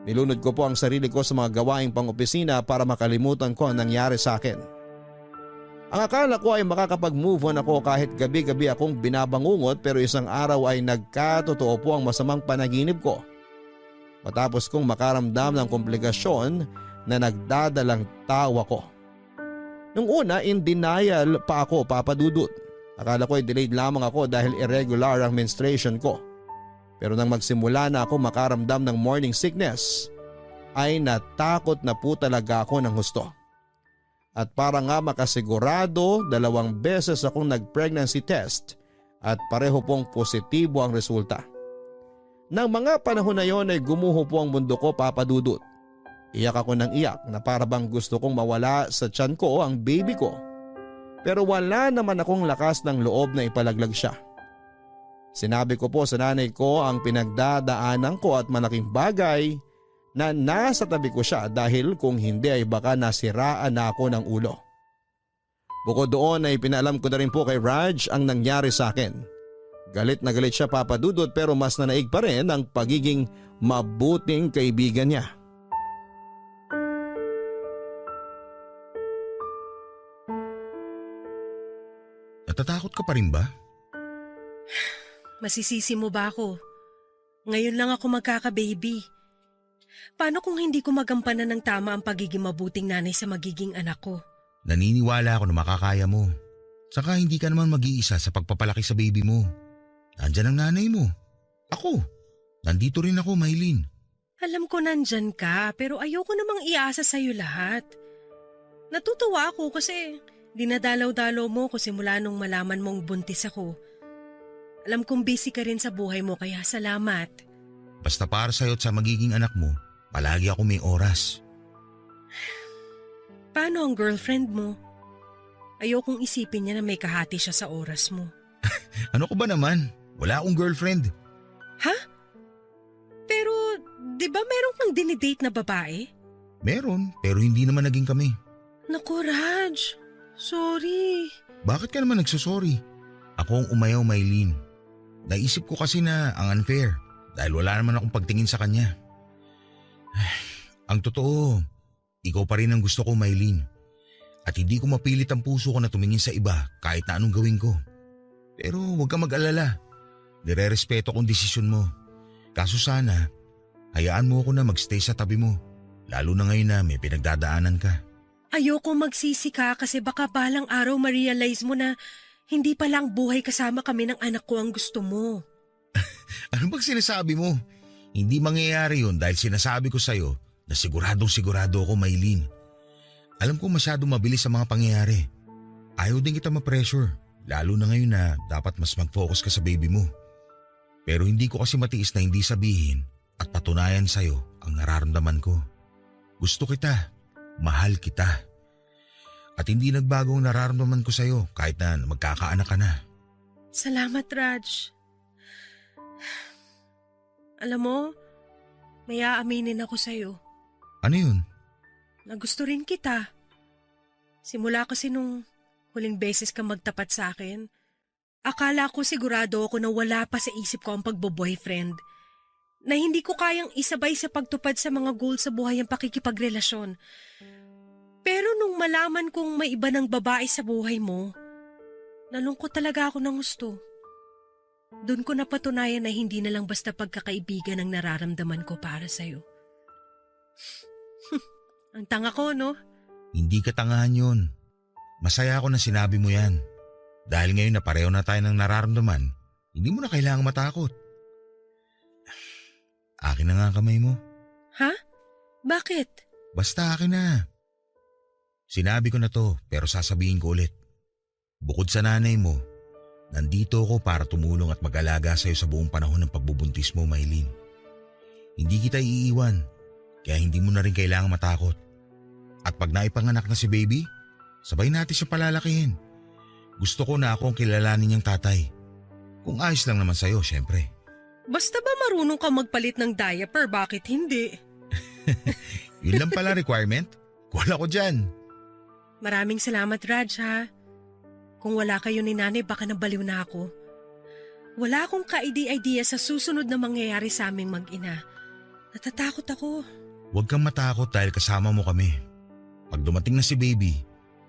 Nilunod ko po ang sarili ko sa mga gawaing pang-opisina para makalimutan ko ang nangyari sa akin. Ang akala ko ay makakapag-move on ako kahit gabi-gabi akong binabangungot pero isang araw ay nagkatotoo po ang masamang panaginip ko. Matapos kong makaramdam ng komplikasyon na nagdadalang tawa ko. Nung una in denial pa ako, Papa Dudut. Akala ko ay delayed lamang ako dahil irregular ang menstruation ko. Pero nang magsimula na ako makaramdam ng morning sickness ay natakot na po talaga ako ng husto. At para nga makasigurado, 2 beses akong nag-pregnancy test at pareho pong positibo ang resulta. Nang mga panahon na yon ay gumuho po ang mundo ko, Papa Dudut. Iyak ako ng iyak na para bang gusto kong mawala sa tiyan ko ang baby ko. Pero wala naman akong lakas ng loob na ipalaglag siya. Sinabi ko po sa nanay ko ang pinagdadaanan ko at malaking bagay na nasa tabi ko siya dahil kung hindi ay baka nasiraan na ako ng ulo. Bukod doon ay pinaalam ko na rin po kay Raj ang nangyari sa akin. Galit na galit siya, Papa Dudut, pero mas nanaig pa rin ang pagiging mabuting kaibigan niya. Natatakot ka pa rin ba? Masisisi mo ba ako? Ngayon lang ako magkaka-baby. Paano kung hindi ko magampanan ng tama ang pagiging mabuting nanay sa magiging anak ko? Naniniwala ako na makakaya mo. Saka hindi ka naman mag-iisa sa pagpapalaki sa baby mo. Nandyan ang nanay mo. Ako. Nandito rin ako, Maylin. Alam ko nandyan ka pero ayoko namang iasa sa'yo lahat. Natutuwa ako kasi Dinadalaw-dalaw mo ko simula nung malaman mong buntis ako. Alam kong busy ka rin sa buhay mo kaya salamat. Basta para sa'yo at sa magiging anak mo, palagi ako may oras. Paano ang girlfriend mo? Ayokong isipin niya na may kahati siya sa oras mo. Ano ko ba naman? Wala akong girlfriend. Ha? Pero, di ba meron kang dinidate na babae? Meron, pero hindi naman naging kami. Naku, Raj. Sorry. Bakit ka naman nagsasorry? Ako ang umayaw, Maylene. Naisip ko kasi na ang unfair dahil wala naman akong pagtingin sa kanya. Ang totoo, ikaw pa rin ang gusto ko, Maylene. At hindi ko mapilit ang puso ko na tumingin sa iba kahit na anong gawin ko. Pero huwag kang mag-alala. Nire-respeto kong desisyon mo. Kaso sana, hayaan mo ako na magstay sa tabi mo. Lalo na ngayon na may pinagdadaanan ka. Ayoko magsisi ka kasi baka balang araw ma-realize mo na hindi pala ang buhay kasama kami ng anak ko ang gusto mo. Ano bang sinasabi mo? Hindi mangyayari yun dahil sinasabi ko sa'yo na siguradong sigurado ako, Maylene. Alam ko masyadong mabilis ang mga pangyayari. Ayaw din kita ma-pressure, lalo na ngayon na dapat mas mag-focus ka sa baby mo. Pero hindi ko kasi matiis na hindi sabihin at patunayan sa'yo ang nararamdaman ko. Gusto kita, mahal kita. At hindi nagbago ang nararamdaman ko sa'yo kahit na magkakaanak ka na. Salamat, Raj. Alam mo, may aaminin ako sa'yo. Ano yun? Na gusto rin kita. Simula kasi nung huling beses ka magtapat sa akin, akala ko sigurado ako na wala pa sa isip ko ang pagbo-boyfriend. Na hindi ko kayang isabay sa pagtupad sa mga goals sa buhay ang pakikipagrelasyon. Pero nung malaman kong may iba ng babae sa buhay mo, nalungkot talaga ako ng gusto. Doon ko napatunayan na hindi na lang basta pagkakaibigan ang nararamdaman ko para sa'yo. Ang tanga ko, no? Hindi ka tangahan yun. Masaya ako na sinabi mo yan. Dahil ngayon na pareho na tayo ng nararamdaman, hindi mo na kailangang matakot. Akin na nga ang kamay mo. Ha? Bakit? Basta akin na. Sinabi ko na to pero sasabihin ko ulit. Bukod sa nanay mo, nandito ako para tumulong at mag-alaga sa'yo sa buong panahon ng pagbubuntis mo, Maylene. Hindi kita iiwan, kaya hindi mo na rin kailangang matakot. At pag naipanganak na si baby, sabay natin siya palalakihin. Gusto ko na ako ang kilalanin niyang tatay. Kung ayos lang naman sa'yo, syempre. Basta ba marunong ka magpalit ng diaper, bakit hindi? Yun lang pala requirement? Wala ko dyan. Maraming salamat, Raj, ha? Kung wala kayo ni nanay, baka nabaliw na ako. Wala akong ka-idea sa susunod na mangyayari sa aming mag-ina. Natatakot ako. Huwag kang matakot dahil kasama mo kami. Pag dumating na si baby,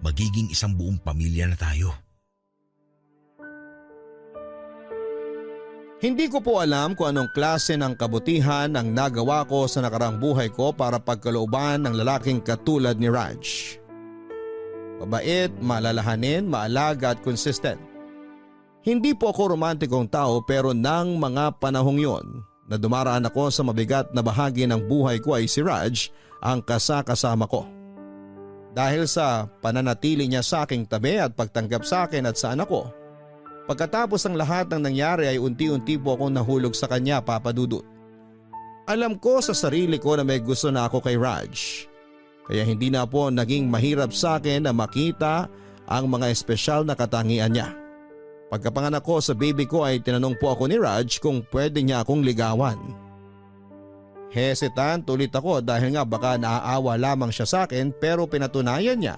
magiging isang buong pamilya na tayo. Hindi ko po alam kung anong klase ng kabutihan ang nagawa ko sa nakarang buhay ko para pagkalooban ng lalaking katulad ni Raj. Mabait, malalahanin, maalaga at consistent. Hindi po ako romantikong tao pero nang mga panahong yon na dumaraan ako sa mabigat na bahagi ng buhay ko ay si Raj ang kasama ko. Dahil sa pananatili niya sa aking tabi at pagtanggap sa akin at sa anak ko, pagkatapos ng lahat ng nangyari ay unti-unti po akong nahulog sa kanya, Papa Dudut. Alam ko sa sarili ko na may gusto na ako kay Raj. Kaya hindi na po naging mahirap sa akin na makita ang mga espesyal na katangian niya. Pagkapanganak ko sa baby ko ay tinanong po ako ni Raj kung pwede niya akong ligawan. Hesitant ulit ako dahil nga baka naaawa lamang siya sa akin pero pinatunayan niya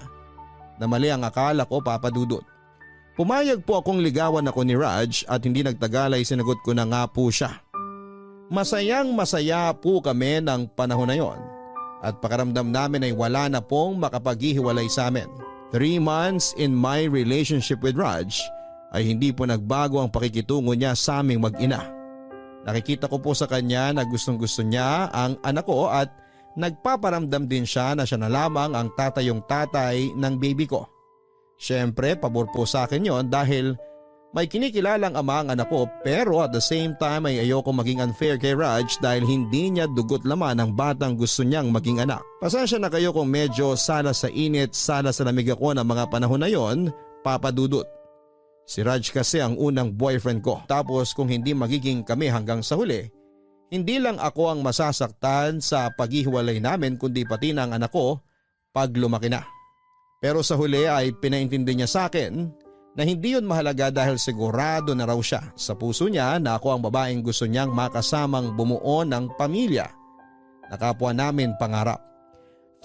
na mali ang akala ko, Papa Dudut. Pumayag po akong ligawan ako ni Raj at hindi nagtagal ay sinagot ko na nga po siya. Masayang masaya po kami ng panahon na yon at pakiramdam namin ay wala na pong makapaghihiwalay sa amin. 3 months in my relationship with Raj ay hindi po nagbago ang pakikitungo niya sa aming mag-ina. Nakikita ko po sa kanya na gustong gusto niya ang anak ko at nagpaparamdam din siya na siya na lamang ang tatay ng baby ko. Siyempre, pabor po sa akin yon dahil May kinikilalang ama ang anak ko pero at the same time ay ayoko maging unfair kay Raj dahil hindi niya dugot laman ang batang gusto niyang maging anak. Pasensya na kayo kung medyo sala sa init, sala sa lamig ako ng mga panahon na yon, Papa Dudut. Si Raj kasi ang unang boyfriend ko. Tapos kung hindi magiging kami hanggang sa huli, hindi lang ako ang masasaktan sa paghihiwalay namin kundi pati na ang anak ko pag lumaki na. Pero sa huli ay pinaintindi niya sa akin na hindi yun mahalaga dahil sigurado na raw siya sa puso niya na ako ang babaeng gusto niyang makasamang bumuo ng pamilya na kapwa namin pangarap.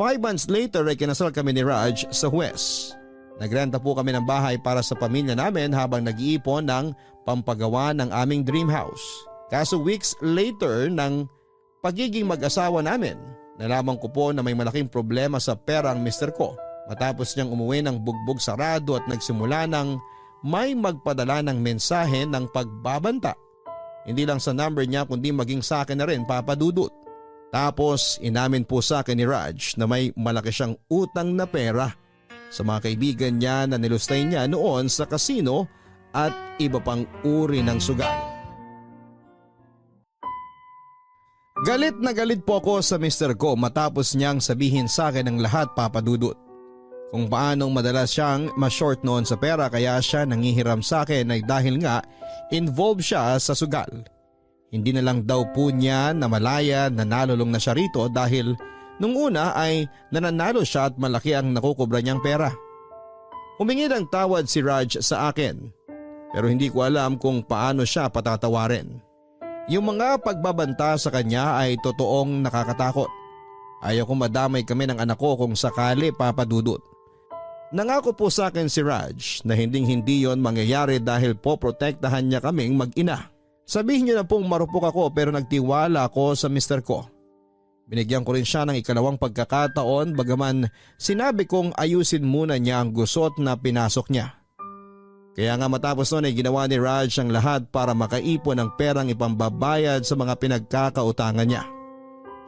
5 months later ay kinasal kami ni Raj sa Huwes. Nagrenta po kami ng bahay para sa pamilya namin habang nag-iipon ng pampagawa ng aming dream house. Kaso weeks later ng pagiging mag-asawa namin, nalaman ko po na may malaking problema sa pera ang mister ko. Matapos niyang umuwi ng bugbog sarado at nagsimula ng may magpadala ng mensahe ng pagbabanta. Hindi lang sa number niya kundi maging sa akin na rin, Papa Dudut. Tapos inamin po sa akin ni Raj na may malaki siyang utang na pera sa mga kaibigan niya na nilustay niya noon sa kasino at iba pang uri ng sugal. Galit na galit po ako sa mister ko matapos niyang sabihin sa akin ang lahat, Papa Dudut. Kung paanong madalas siyang ma-short noon sa pera kaya siya nangihiram sa akin ay dahil nga involved siya sa sugal. Hindi na lang daw po niya na malaya na nalulong na siya rito dahil nung una ay nananalo siya at malaki ang nakukubra niyang pera. Humingi ng tawad si Raj sa akin pero hindi ko alam kung paano siya patatawarin. Yung mga pagbabanta sa kanya ay totoong nakakatakot. Ayaw kong madamay kami ng anak ko kung sakali, Papa Dudut. Nangako po sa akin si Raj na hindi yon mangyayari dahil poprotektahan niya kaming mag-ina. Sabihin niyo na pong marupok ako pero nagtiwala ako sa mister ko. Binigyan ko rin siya ng ikalawang pagkakataon bagaman sinabi kong ayusin muna niya ang gusot na pinasok niya. Kaya nga matapos noon ay ginawa ni Raj ang lahat para makaipon ng perang ipambabayad sa mga pinagkakautangan niya.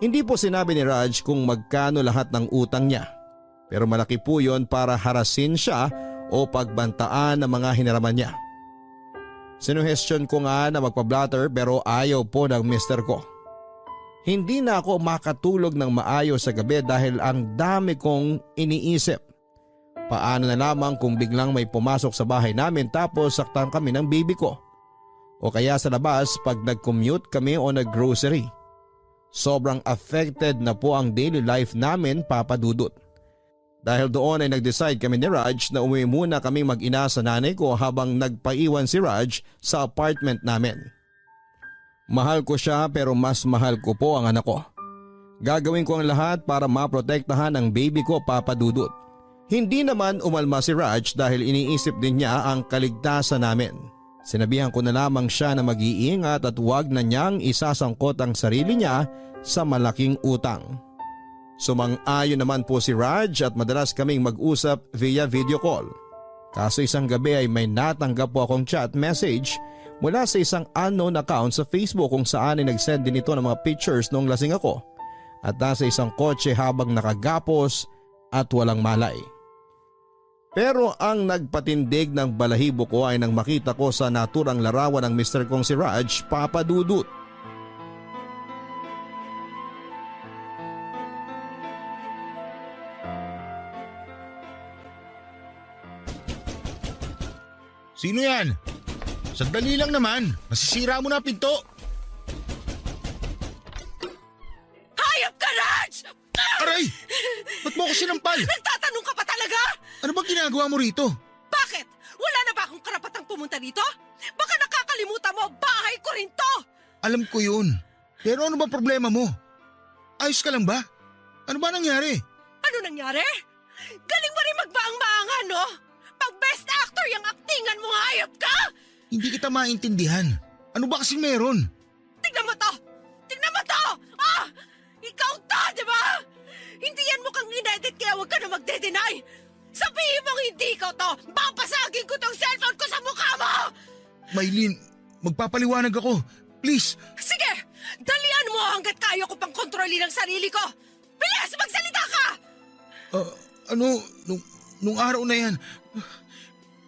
Hindi po sinabi ni Raj kung magkano lahat ng utang niya. Pero malaki po yon para harasin siya o pagbantaan ng mga hiniraman niya. Sinuhestyon ko nga na magpa-blatter pero ayaw po ng mister ko. Hindi na ako makatulog ng maayos sa gabi dahil ang dami kong iniisip. Paano na lamang kung biglang may pumasok sa bahay namin tapos saktan kami ng baby ko? O kaya sa labas pag nag-commute kami o nag-grocery. Sobrang affected na po ang daily life namin, Papa Dudut. Dahil doon ay nag-decide kami ni Raj na umuwi muna kaming mag-ina sa nanay ko habang nagpaiwan si Raj sa apartment namin. Mahal ko siya pero mas mahal ko po ang anak ko. Gagawin ko ang lahat para maprotektahan ang baby ko, Papa Dudut. Hindi naman umalma si Raj dahil iniisip din niya ang kaligtasan namin. Sinabihan ko na lamang siya na mag-iingat at huwag na niyang isasangkot ang sarili niya sa malaking utang. Sumang-ayon naman po si Raj at madalas kaming mag-usap via video call. Kaso isang gabi ay may natanggap po akong chat message mula sa isang unknown account sa Facebook kung saan ay nag-send din ito ng mga pictures noong lasing ako at nasa isang kotse habang nakagapos at walang malay. Pero ang nagpatindig ng balahibo ko ay nang makita ko sa naturang larawan ng mister kong si Raj, Papa Dudut. Sino yan? Sandali lang naman. Masisira mo na pinto. Hayop ka, Raj! Aray! Ba't mo ako sinampal? Nagtatanong ka pa talaga? Ano bang ginagawa mo rito? Bakit? Wala na ba akong karapatang pumunta dito? Baka nakakalimutan mo, bahay ko rin to! Alam ko yun. Pero ano ba problema mo? Ayos ka lang ba? Ano ba nangyari? Ano nangyari? Galing mo rin magbaang-maangan, no? Pag best actor yung aktingan mo, hayop ka! Hindi kita maintindihan. Ano ba kasing meron? Tignan mo to! Tignan mo to! Ah! Ikaw to, di ba? Hindi yan mukhang inedit kaya huwag ka na magde-deny! Sabihin mong hindi ikaw to! Papasagin ko tong cellphone ko sa mukha mo! Maylin, magpapaliwanag ako. Please. Sige! Dalian mo hanggat kaya ko pang kontrolin ang sarili ko! Bilis! Magsalita ka! Nung araw na yan,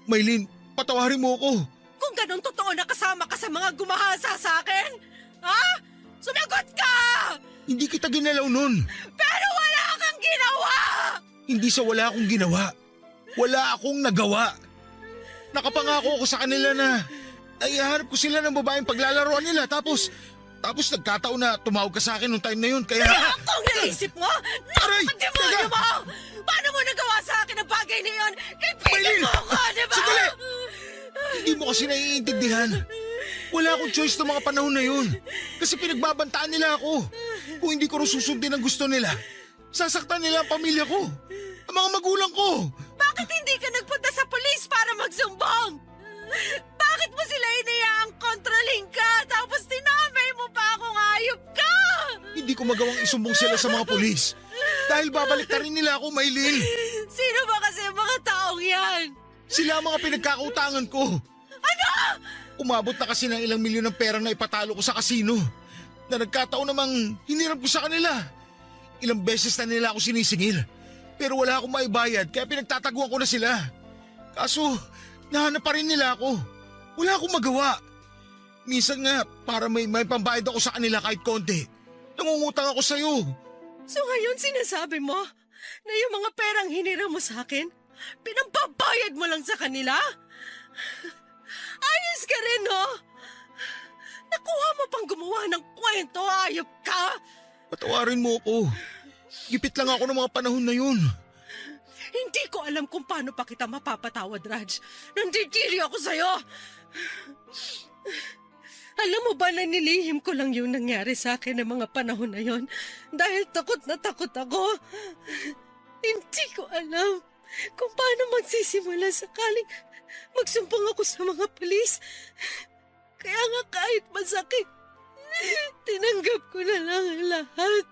Maylin, patawarin mo ako. Kung ganun totoo na kasama ka sa mga gumahasa sa akin? Ha? Sumagot ka! Hindi kita ginalaw nun. Pero wala kang ginawa! Hindi sa wala akong ginawa. Wala akong nagawa. Nakapangako ako sa kanila na ihahanap ko sila ng babaeng paglalaroan nila tapos nagkataon na tumawag ka sa akin nung time na yun kaya... Kaya kung naisip mo, Aray! napakademonyo Teka! mo! Paano mo nagawa sa akin ang bagay na yun? Kaibigan Maylin! mo ako, di ba? Sandali! Hindi mo kasi naiintindihan. Wala akong choice ng mga panahon na yun. Kasi pinagbabantaan nila ako. Kung hindi ko rin susundin ang gusto nila, sasaktan nila ang pamilya ko. Ang mga magulang ko. Bakit hindi ka nagpunta sa polis para magsumbong? Bakit mo sila inayaang kontrolin ka tapos tinamay mo pa akong hayop ka? Hindi ko magawang isumbong sila sa mga pulis. Dahil babalik na rin nila ako, Maylin. Sino ba kasi ang mga taong yan? Sila ang mga pinagkakautangan ko. Ano? Umabot na kasi ng ilang milyon ng pera na ipatalo ko sa kasino. Na nagkataon namang hiniram ko sa kanila. Ilang beses na nila ako sinisingil. Pero wala akong maibayad kaya pinagtataguan ko na sila. Kaso, nahanap pa rin nila ako. Wala akong magawa. Minsan nga, para may pambayad ako sa kanila kahit konti. Nangungutang ako sa'yo. So ngayon sinasabi mo na yung mga perang hiniram mo sa akin, pinambabayad mo lang sa kanila? Ayos ka rin, no? Nakuha mo pang gumawa ng kwento, ayop ka! Patawarin mo ako. Gipit lang ako ng mga panahon na yun. Hindi ko alam kung paano pa kita mapapatawad, Raj. Nandidiri ako sa'yo! Alam mo ba na nilihim ko lang yung nangyari sa akin ng mga panahon na yon dahil takot na takot ako. Hindi ko alam kung paano magsisimula sakaling magsumbong ako sa mga pulis. Kaya nga kahit masakit, tinanggap ko na lang ang lahat.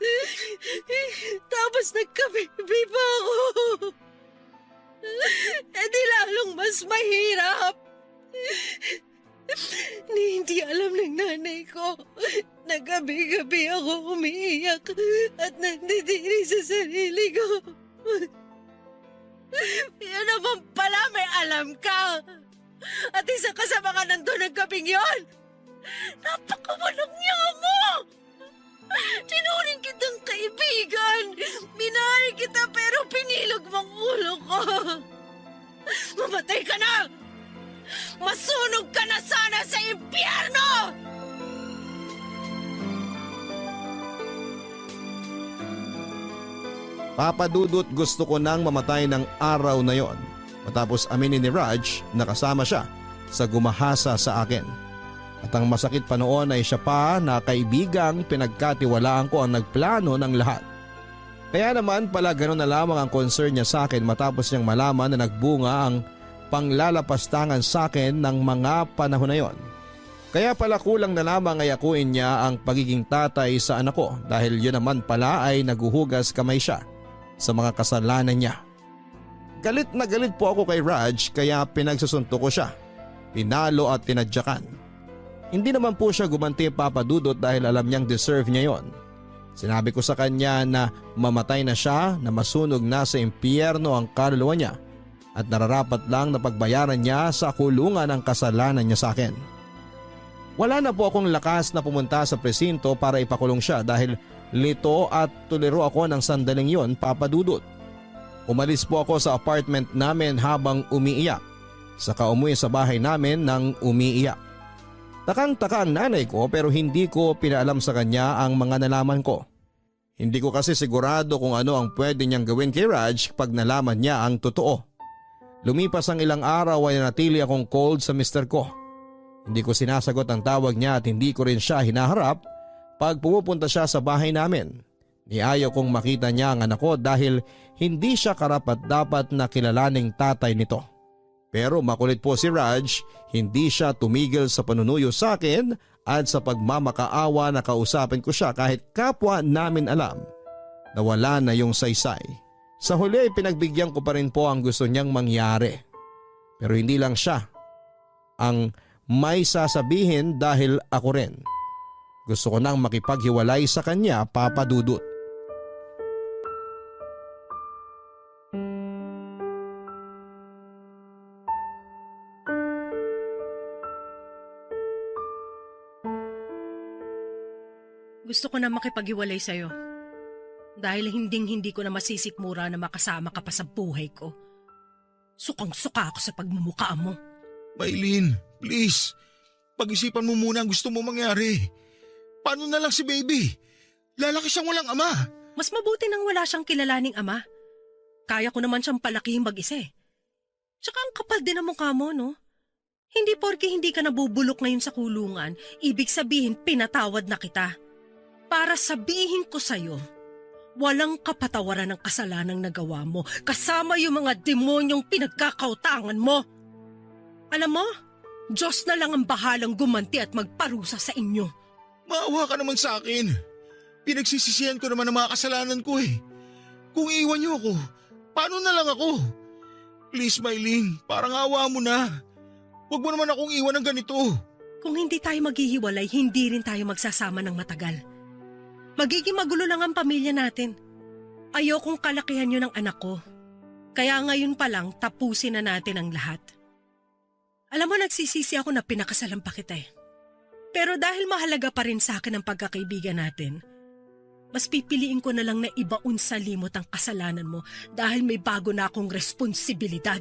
Tapos nagkabibi pa ako. E di lalong mas mahirap. Hindi alam ng nanay ko na gabi-gabi ako umiiyak at nandidiri sa sarili ko. Yan naman pala may alam ka. At isa ka sa mga nandun ng gabing yon. Napakawalang niya mo! Tinuring kitang kaibigan. Minahal kita pero pinilog mong ulo ko. Mamatay ka na! Masunog ka na sana sa impyerno! Papa Dudut, gusto ko nang mamatay ng araw na yon matapos aminin ni Raj na kasama siya sa gumahasa sa akin. At ang masakit pa noon ay siya pa na kaibigang pinagkatiwalaan ko ang nagplano ng lahat. Kaya naman pala gano'n na lamang ang concern niya sa akin matapos niyang malaman na nagbunga ang panglalapastangan sa akin ng mga panahon na yon. Kaya pala kulang na lamang ay akuin niya ang pagiging tatay sa anak ko dahil yun naman pala ay naguhugas kamay siya sa mga kasalanan niya. Galit na galit po ako kay Raj kaya pinagsusunto ko siya, pinalo at tinadyakan. Hindi naman po siya gumanti, Papa Dudut, dahil alam niyang deserve niya yon. Sinabi ko sa kanya na mamatay na siya, na masunog na sa impyerno ang kaluluwa niya at nararapat lang na pagbayaran niya sa kulungan ang kasalanan niya sa akin. Wala na po akong lakas na pumunta sa presinto para ipakulong siya dahil lito at tuliro ako ng sandaling yon, Papa Dudut. Umalis po ako sa apartment namin habang umiiyak. Saka umuwi sa bahay namin nang umiiyak. Takang-taka ang nanay ko pero hindi ko pinaalam sa kanya ang mga nalaman ko. Hindi ko kasi sigurado kung ano ang pwede niyang gawin kay Raj pag nalaman niya ang totoo. Lumipas ang ilang araw ay natili akong cold sa mister ko. Hindi ko sinasagot ang tawag niya at hindi ko rin siya hinaharap pag pumupunta siya sa bahay namin. Niayaw kong makita niya ang anak ko dahil hindi siya karapat-dapat na kilalaning tatay nito. Pero makulit po si Raj, hindi siya tumigil sa panunuyo sa akin at sa pagmamakaawa na kausapin ko siya kahit kapwa namin alam na wala na yung saysay. Sa huli ay pinagbigyan ko pa rin po ang gusto niyang mangyari. Pero hindi lang siya ang may sasabihin dahil ako rin. Gusto ko nang makipaghiwalay sa kanya, Papa Dudut. Gusto ko na makipaghiwalay sa'yo. Dahil hindi ko na masisikmura na makasama ka pa sa buhay ko. Sukang-suka ako sa pagmumukha mo. Maylin, please. Pag-isipan mo muna ang gusto mo mangyari. Paano na lang si baby? Lalaki siyang walang ama. Mas mabuti nang wala siyang kilalaning ama. Kaya ko naman siyang palakihin mag-isa eh. Tsaka ang kapal din ang mukha mo, no? Hindi porke hindi ka nabubulok ngayon sa kulungan, ibig sabihin pinatawad na kita. Para sabihin ko sa'yo, walang kapatawaran ng kasalanang nagawa mo, kasama yung mga demonyong pinagkakautangan mo. Alam mo, Diyos na lang ang bahalang gumanti at magparusa sa inyo. Maawa ka naman sa akin. Pinagsisisihan ko naman ang mga kasalanan ko eh. Kung iiwan niyo ako, paano na lang ako? Please, Maylin, parang awa mo na. Huwag mo naman akong iwan ng ganito. Kung hindi tayo maghihiwalay, hindi rin tayo magsasama ng matagal. Magiging magulo lang ang pamilya natin. Ayokong kalakihan yun ng anak ko. Kaya ngayon pa lang, tapusin na natin ang lahat. Alam mo, nagsisisi ako na pinakasalan pa kita eh. Pero dahil mahalaga pa rin sa akin ang pagkakaibigan natin, mas pipiliin ko na lang na ibaon sa limot ang kasalanan mo dahil may bago na akong responsibilidad.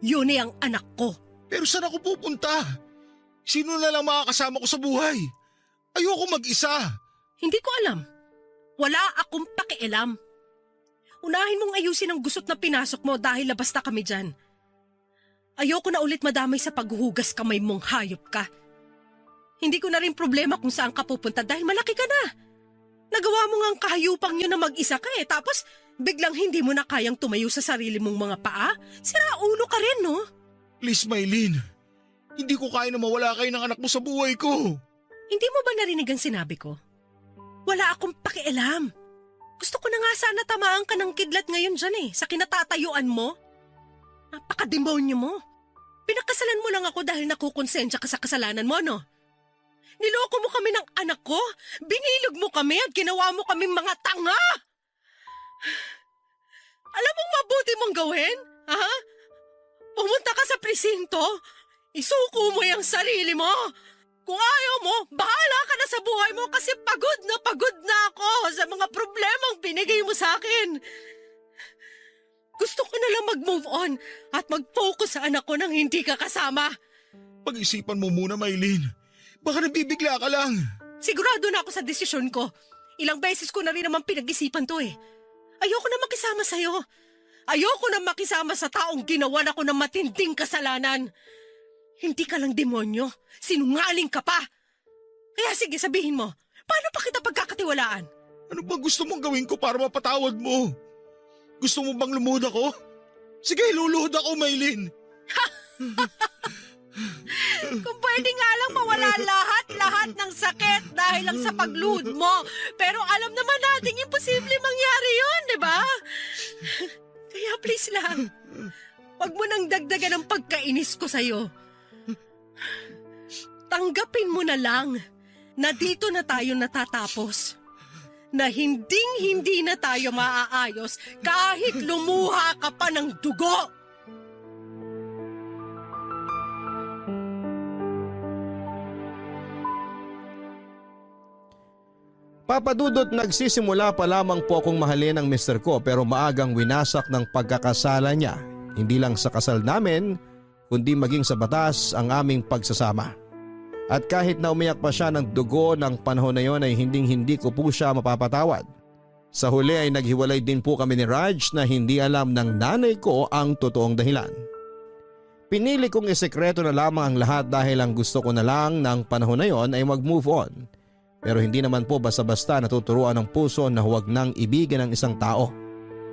Yun ay ang anak ko. Pero saan ako pupunta? Sino na lang makakasama ko sa buhay? Ayoko mag-isa. Hindi ko alam. Wala akong pakialam. Unahin mong ayusin ang gusot na pinasok mo dahil labas na kami dyan. Ayoko na ulit madamay sa paghuhugas kamay mong hayop ka. Hindi ko na rin problema kung saan ka pupunta dahil malaki ka na. Nagawa mo nga ang kahayupang yun na mag-isa ka eh, tapos biglang hindi mo na kayang tumayo sa sarili mong mga paa? Sira ulo ka rin, no? Please, Maylin. Hindi ko kaya na mawala kayo ng anak mo sa buhay ko. Hindi mo ba narinig ang sinabi ko? Wala akong pakialam. Gusto ko na nga sana tamaan ka ng kidlat ngayon dyan eh, sa kinatatayuan mo. Napakademonyo mo. Pinakasalan mo lang ako dahil nakukonsensya ka sa kasalanan mo, no? Niloko mo kami ng anak ko, binilog mo kami at ginawa mo kaming mga tanga! Alam mong mabuti mong gawin, ha? Pumunta ka sa presinto, isuko mo yung sarili mo. Kung ayaw mo, bahala ka na sa buhay mo kasi pagod na ako sa mga problemang binigay mo sa akin. Gusto ko na lang mag-move on at mag-focus sa anak ko nang hindi ka kasama. Pag-isipan mo muna, Maylin. Baka nabibigla ka lang. Sigurado na ako sa desisyon ko. Ilang beses ko na rin naman pinag-isipan to eh. Ayoko na makisama sa'yo. Ayoko na makisama sa taong ginawan ako ng matinding kasalanan. Hindi ka lang demonyo. Sinungaling ka pa. Kaya sige, sabihin mo, paano pa kita pagkakatiwalaan? Ano bang gusto mong gawin ko para mapatawad mo? Gusto mo bang lumuhod ako? Sige, luluhod ako, Maylin. Kung pwede nga lang mawala lahat ng sakit dahil lang sa pagluhod mo. Pero alam naman natin imposible mangyari yun, di ba? Kaya please lang, wag mo nang dagdagan ang pagkainis ko sa'yo. Tanggapin mo na lang na dito na tayo natatapos. Na hindi na tayo maaayos kahit lumuha ka pa ng dugo. Papadudot, nagsisimula pa lamang po akong mahalin ang mister ko pero maagang winasak ng pagkakasala niya. Hindi lang sa kasal namin, kundi maging sa batas ang aming pagsasama. At kahit na umiyak pa siya ng dugo ng panahon na yon ay hindi ko po siya mapapatawad. Sa huli ay naghiwalay din po kami ni Raj na hindi alam ng nanay ko ang totoong dahilan. Pinili kong isekreto na lamang ang lahat dahil ang gusto ko na lang ng panahon na yon ay mag-move on. Pero hindi naman po basta-basta natuturuan ng puso na huwag nang ibigin ang isang tao.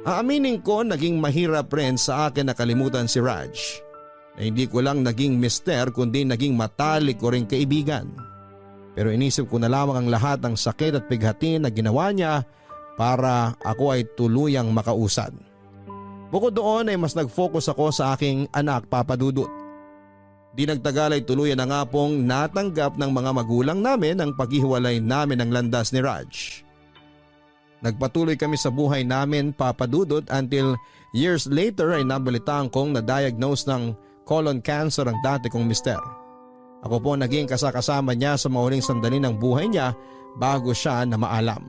Aaminin ko, naging mahirap rin sa akin na kalimutan si Raj. Na hindi ko lang naging mister kundi naging matalik ko ring kaibigan. Pero inisip ko na lamang ang lahat ng sakit at pighati na ginawa niya para ako ay tuluyang makausad. Bukod doon ay mas nag-focus ako sa aking anak, Papa Dudut. Di nagtagal ay tuluyan na nga pong natanggap ng mga magulang namin ang paghihiwalay namin ng landas ni Raj. Nagpatuloy kami sa buhay namin, Papa Dudut, until years later ay nabalitaan kong na-diagnose ng colon cancer ang dati kong mister. Ako po naging kasakasama niya sa mahuling sandali ng buhay niya bago siya na maalam.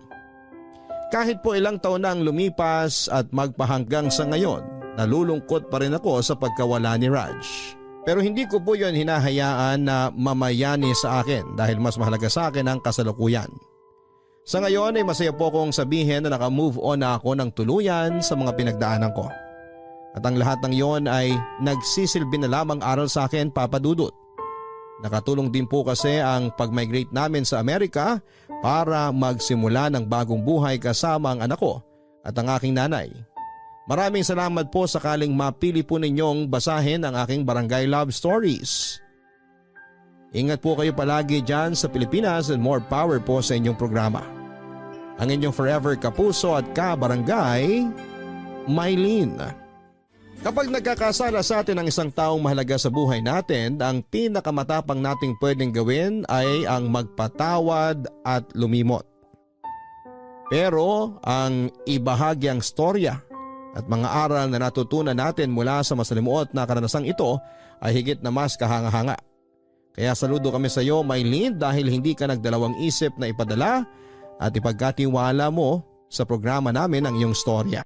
Kahit po ilang taon na ang lumipas at magpahanggang sa ngayon, nalulungkot pa rin ako sa pagkawala ni Raj. Pero hindi ko po yon hinahayaan na mamayani sa akin dahil mas mahalaga sa akin ang kasalukuyan. Sa ngayon ay masaya po kong sabihin na naka-move on na ako ng tuluyan sa mga pinagdaanan ko. At ang lahat ng yon ay nagsisilbi na lamang aral sa akin, Papa Dudut. Nakatulong din po kasi ang pag-migrate namin sa Amerika para magsimula ng bagong buhay kasama ang anak ko at ang aking nanay. Maraming salamat po sakaling mapili po ninyong basahin ang aking Barangay Love Stories. Ingat po kayo palagi dyan sa Pilipinas and more power po sa inyong programa. Ang inyong forever kapuso at ka-barangay, Mylene. Kapag nagkakasala sa atin ang isang taong mahalaga sa buhay natin, ang pinakamatapang nating pwedeng gawin ay ang magpatawad at lumimot. Pero ang ibahagi ang storya at mga aral na natutunan natin mula sa masalimuot na karanasang ito ay higit na mas kahanga-hanga. Kaya saludo kami sa iyo, Mylene, dahil hindi ka nagdalawang isip na ipadala at ipagkatiwala mo sa programa namin ang iyong storya.